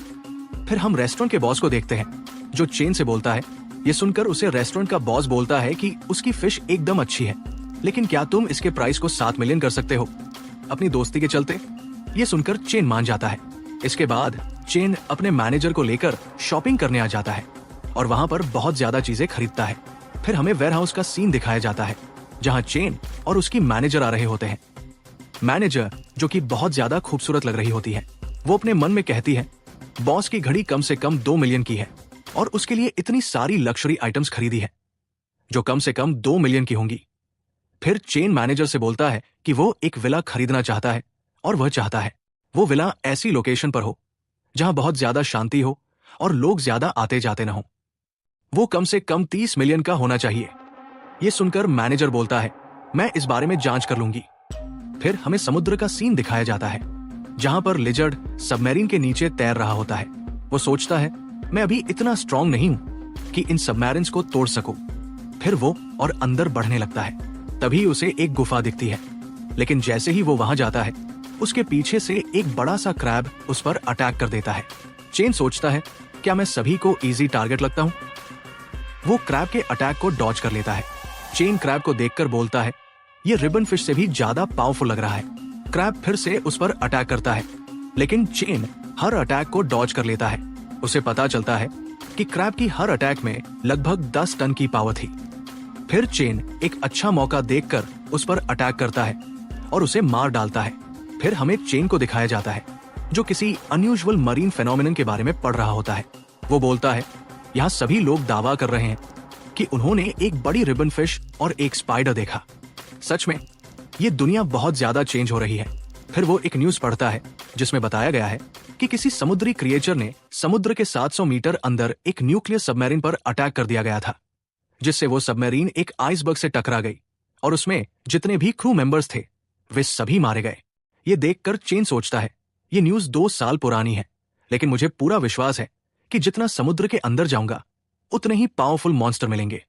फिर हम रेस्टोरेंट के बॉस को देखते हैं जो चेन से बोलता है। ये सुनकर उसे रेस्टोरेंट का बॉस बोलता है कि उसकी फिश एकदम अच्छी है, लेकिन क्या तुम इसके प्राइस को 7 मिलियन कर सकते हो अपनी दोस्ती के चलते? ये सुनकर चेन मान जाता है। इसके बाद चेन अपने मैनेजर को लेकर शॉपिंग करने आ जाता है और वहां पर बहुत ज्यादा चीजें खरीदता है। फिर हमें वेयरहाउस का सीन दिखाया जाता है जहां चेन और उसकी मैनेजर आ रहे होते हैं। मैनेजर, जो कि बहुत ज्यादा खूबसूरत लग रही होती है, वो अपने मन में कहती है, बॉस की घड़ी कम से कम 2 मिलियन की है और उसके लिए इतनी सारी लग्जरी आइटम्स खरीदी है जो कम से कम 2 मिलियन की होंगी। फिर चेन मैनेजर से बोलता है कि वो एक विला खरीदना चाहता है और वह चाहता है वो विला ऐसी लोकेशन पर हो जहां बहुत ज्यादा शांति हो और लोग ज्यादा आते जाते न हो। वो कम से कम 30 मिलियन का होना चाहिए। ये सुनकर मैनेजर बोलता है, मैं इस बारे में जांच कर लूंगी। फिर हमें समुद्र का सीन दिखाया जाता है जहां पर लिजर्ड सबमरीन के नीचे तैर रहा होता है। वो सोचता है, मैं अभी इतना स्ट्रांग नहीं हूं कि इन सबमरीन्स को तोड़ सकूं। फिर वो और अंदर बढ़ने लगता है। तभी उसे एक गुफा दिखती है, लेकिन जैसे ही वो वहां जाता है उसके पीछे से एक बड़ा सा क्रैब उस पर अटैक कर देता है। चेन सोचता है, क्या मैं सभी को इजी टारगेट लगता हूं? वो क्रैब के अटैक को डॉज कर लेता है। चेन क्रैब को देखकर बोलता है, ये रिबन फिश से भी ज्यादा पावरफुल लग रहा है। क्रैब फिर से उस पर अटैक करता है, लेकिन चेन हर अटैक को डॉज कर लेता है। उसे पता चलता है कि क्रैब की हर अटैक में लगभग 10 टन की पावर थी। फिर चेन एक अच्छा मौका देखकर उस पर अटैक करता है और उसे मार डालता है। फिर हमें चेन को दिखाया जाता है जो किसी अनयूजुअल मरीन फेनोमेनन के बारे में पढ़ रहा होता है। वो बोलता है, यहाँ सभी लोग दावा कर रहे हैं कि उन्होंने एक बड़ी रिबन फिश और एक स्पाइडर देखा। सच में ये दुनिया बहुत ज्यादा चेंज हो रही है। फिर वो एक न्यूज पढ़ता है जिसमें बताया गया है कि किसी समुद्री क्रिएचर ने समुद्र के 700 मीटर अंदर एक न्यूक्लियर सबमरीन पर अटैक कर दिया गया था, जिससे वो सबमरीन एक आइसबर्ग से टकरा गई और उसमें जितने भी क्रू मेंबर्स थे वे सभी मारे गए। ये देखकर चेन सोचता है, ये न्यूज 2 साल पुरानी है, लेकिन मुझे पूरा विश्वास है कि जितना समुद्र के अंदर जाऊंगा उतने ही पावरफुल मॉन्स्टर मिलेंगे।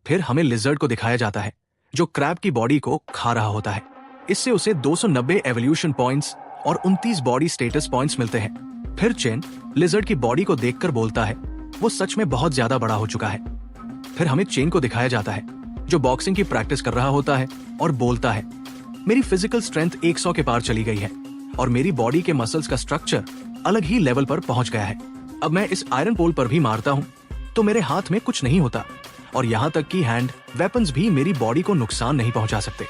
फिर हमें लिजर्ड को दिखाया जाता है जो क्रैब की बॉडी को खा रहा होता है। इससे उसे 290 एवोल्यूशन पॉइंट्स और 29 बॉडी स्टेटस पॉइंट्स मिलते हैं। फिर चेन लिजर्ड की बॉडी को देखकर बोलता है, वो सच में बहुत ज्यादा बड़ा हो चुका है। फिर हमें चेन को दिखाया जाता है जो बॉक्सिंग की प्रैक्टिस कर रहा होता है और बोलता है, मेरी फिजिकल स्ट्रेंथ 100 के पार चली गई है और मेरी बॉडी के मसल्स का स्ट्रक्चर अलग ही लेवल पर पहुंच गया है। अब मैं इस आयरन पोल पर भी मारता हूं तो मेरे हाथ में कुछ नहीं होता और यहाँ तक कि हैंड वेपन्स भी मेरी बॉडी को नुकसान नहीं पहुंचा सकते।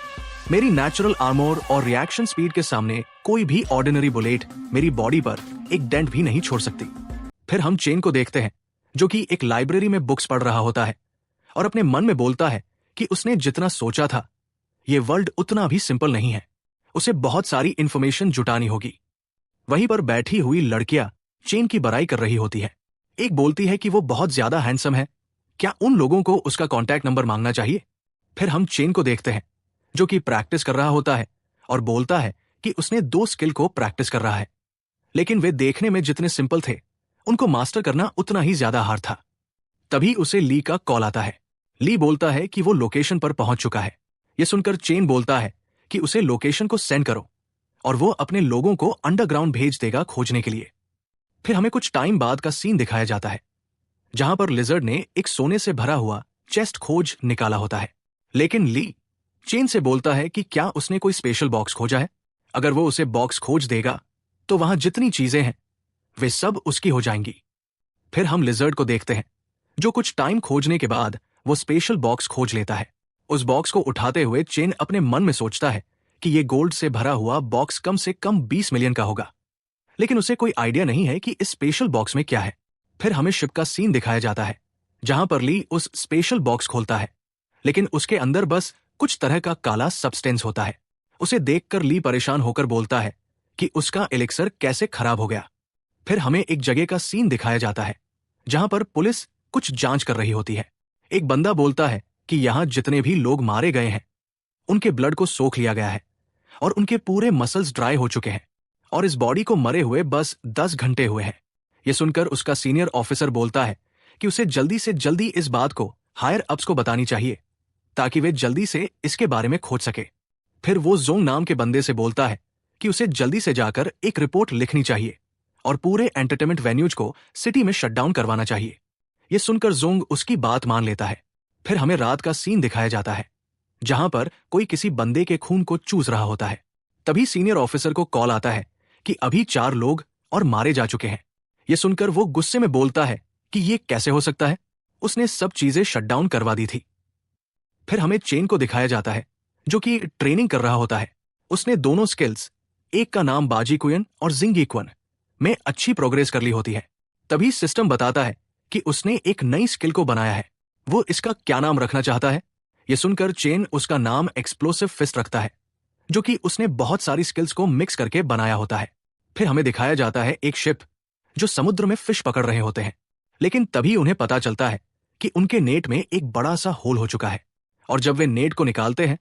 मेरी नेचुरल आर्मोर और रिएक्शन स्पीड के सामने कोई भी ऑर्डिनरी बुलेट मेरी बॉडी पर एक डेंट भी नहीं छोड़ सकती। फिर हम चेन को देखते हैं जो कि एक लाइब्रेरी में बुक्स पढ़ रहा होता है और अपने मन में बोलता है कि उसने जितना सोचा था ये वर्ल्ड उतना भी सिंपल नहीं है, उसे बहुत सारी इंफॉर्मेशन जुटानी होगी। वहीं पर बैठी हुई लड़कियां चेन की बड़ाई कर रही होती है। एक बोलती है कि वो बहुत ज्यादा हैंडसम है, क्या उन लोगों को उसका कॉन्टैक्ट नंबर मांगना चाहिए? फिर हम चेन को देखते हैं जो कि प्रैक्टिस कर रहा होता है और बोलता है कि उसने 2 स्किल को प्रैक्टिस कर रहा है, लेकिन वे देखने में जितने सिंपल थे, उनको मास्टर करना उतना ही ज्यादा हार्ड था। तभी उसे ली का कॉल आता है। ली बोलता है कि वो लोकेशन पर पहुंच चुका है। ये सुनकर चेन बोलता है कि उसे लोकेशन को सेंड करो और वो अपने लोगों को अंडरग्राउंड भेज देगा खोजने के लिए। फिर हमें कुछ टाइम बाद का सीन दिखाया जाता है, जहां पर लिजर्ड ने एक सोने से भरा हुआ चेस्ट खोज निकाला होता है। लेकिन ली चेन से बोलता है कि क्या उसने कोई स्पेशल बॉक्स खोजा है। अगर वो उसे बॉक्स खोज देगा तो वहां जितनी चीजें हैं वे सब उसकी हो जाएंगी। फिर हम लिजर्ड को देखते हैं, जो कुछ टाइम खोजने के बाद वो स्पेशल बॉक्स खोज लेता है। उस बॉक्स को उठाते हुए चेन अपने मन में सोचता है कि ये गोल्ड से भरा हुआ बॉक्स कम से कम 20 मिलियन का होगा, लेकिन उसे कोई आइडिया नहीं है कि इस स्पेशल बॉक्स में क्या है। फिर हमें शिप का सीन दिखाया जाता है, जहां पर ली उस स्पेशल बॉक्स खोलता है, लेकिन उसके अंदर बस कुछ तरह का काला सब्सटेंस होता है। उसे देखकर ली परेशान होकर बोलता है कि उसका एलिक्सर कैसे खराब हो गया। फिर हमें एक जगह का सीन दिखाया जाता है, जहां पर पुलिस कुछ जांच कर रही होती है। एक बंदा बोलता है कि यहां जितने भी लोग मारे गए हैं उनके ब्लड को सोख लिया गया है और उनके पूरे मसल्स ड्राई हो चुके हैं और इस बॉडी को मरे हुए बस 10 घंटे हुए हैं। यह सुनकर उसका सीनियर ऑफिसर बोलता है कि उसे जल्दी से जल्दी इस बात को हायर अप्स को बतानी चाहिए, ताकि वे जल्दी से इसके बारे में खोज सके। फिर वो जोंग नाम के बंदे से बोलता है कि उसे जल्दी से जाकर एक रिपोर्ट लिखनी चाहिए और पूरे एंटरटेनमेंट वेन्यूज को सिटी में शटडाउन करवाना चाहिए। यह सुनकर जोंग उसकी बात मान लेता है। फिर हमें रात का सीन दिखाया जाता है, जहां पर कोई किसी बंदे के खून को चूस रहा होता है। तभी सीनियर ऑफिसर को कॉल आता है कि अभी 4 लोग और मारे जा चुके हैं। यह सुनकर वो गुस्से में बोलता है कि ये कैसे हो सकता है, उसने सब चीजें शटडाउन करवा दी थी। फिर हमें चेन को दिखाया जाता है, जो कि ट्रेनिंग कर रहा होता है। उसने दोनों स्किल्स, एक का नाम बाजी कुयन और जिंगी क्वन, में अच्छी प्रोग्रेस कर ली होती है। तभी सिस्टम बताता है कि उसने एक नई स्किल को बनाया है। वो इसका क्या नाम रखना चाहता है। यह सुनकर चेन उसका नाम एक्सप्लोसिव फिस्ट रखता है, जो कि उसने बहुत सारी स्किल्स को मिक्स करके बनाया होता है। फिर हमें दिखाया जाता है एक शिप जो समुद्र में फिश पकड़ रहे होते हैं, लेकिन तभी उन्हें पता चलता है कि उनके नेट में एक बड़ा सा होल हो चुका है। और जब वे नेट को निकालते हैं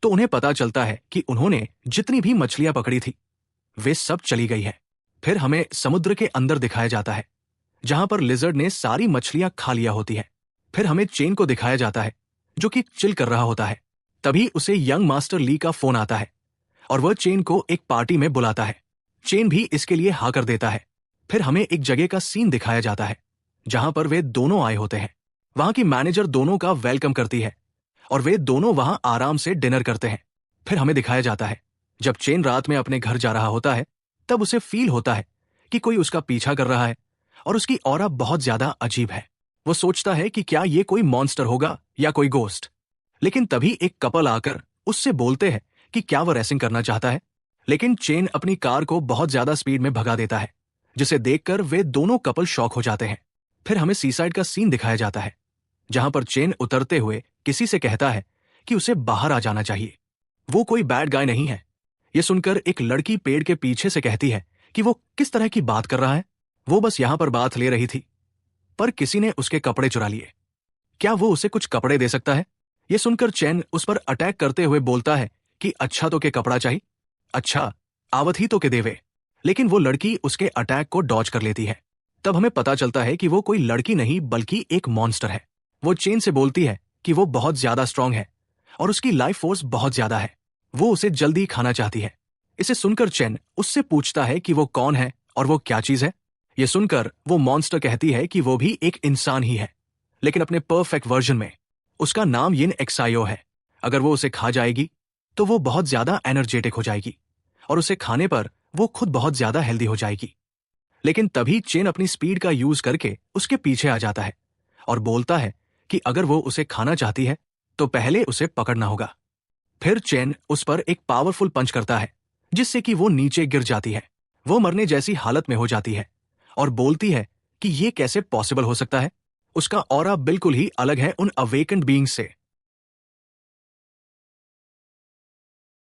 तो उन्हें पता चलता है कि उन्होंने जितनी भी मछलियां पकड़ी थी वे सब चली गई है। फिर हमें समुद्र के अंदर दिखाया जाता है, जहां पर लिजर्ड ने सारी मछलियां खा लिया होती है। फिर हमें चेन को दिखाया जाता है, जो कि चिल कर रहा होता है। तभी उसे यंग मास्टर ली का फोन आता है और वह चेन को एक पार्टी में बुलाता है। चेन भी इसके लिए हाँ कर देता है। फिर हमें एक जगह का सीन दिखाया जाता है, जहां पर वे दोनों आए होते हैं। वहां की मैनेजर दोनों का वेलकम करती है और वे दोनों वहां आराम से डिनर करते हैं। फिर हमें दिखाया जाता है, जब चेन रात में अपने घर जा रहा होता है, तब उसे फील होता है कि कोई उसका पीछा कर रहा है और उसकी ऑरा बहुत ज्यादा अजीब है। वो सोचता है कि क्या ये कोई मॉन्स्टर होगा या कोई गोस्ट। लेकिन तभी एक कपल आकर उससे बोलते हैं कि क्या वह रेसिंग करना चाहता है, लेकिन चेन अपनी कार को बहुत ज्यादा स्पीड में भगा देता है, जिसे देखकर वे दोनों कपल शॉक हो जाते हैं। फिर हमें सीसाइड का सीन दिखाया जाता है, जहां पर चेन उतरते हुए किसी से कहता है कि उसे बाहर आ जाना चाहिए, वो कोई बैड गाय नहीं है। यह सुनकर एक लड़की पेड़ के पीछे से कहती है कि वो किस तरह की बात कर रहा है, वो बस यहां पर बात ले रही थी, पर किसी ने उसके कपड़े चुरा लिए। क्या वो उसे कुछ कपड़े दे सकता है। यह सुनकर चैन उस पर अटैक करते हुए बोलता है कि अच्छा तो के कपड़ा चाहिए, अच्छा आवत ही तो के देवे। लेकिन वो लड़की उसके अटैक को डॉज कर लेती है। तब हमें पता चलता है कि वो कोई लड़की नहीं बल्कि एक मॉन्स्टर है। वो चेन से बोलती है कि वो बहुत ज्यादा स्ट्रांग है और उसकी लाइफ फोर्स बहुत ज्यादा है, वो उसे जल्दी खाना चाहती है। इसे सुनकर चेन उससे पूछता है कि वो कौन है और वो क्या चीज है। यह सुनकर वो मॉन्स्टर कहती है कि वो भी एक इंसान ही है, लेकिन अपने परफेक्ट वर्जन में। उसका नाम यिन एक्सायो है। अगर वो उसे खा जाएगी तो वो बहुत ज्यादा एनर्जेटिक हो जाएगी और उसे खाने पर वो खुद बहुत ज्यादा हेल्दी हो जाएगी। लेकिन तभी चेन अपनी स्पीड का यूज करके उसके पीछे आ जाता है और बोलता है कि अगर वो उसे खाना चाहती है तो पहले उसे पकड़ना होगा। फिर चेन उस पर एक पावरफुल पंच करता है, जिससे कि वो नीचे गिर जाती है। वो मरने जैसी हालत में हो जाती है और बोलती है कि ये कैसे पॉसिबल हो सकता है। उसका ऑरा बिल्कुल ही अलग है उन अवेकेंड बीइंग्स से।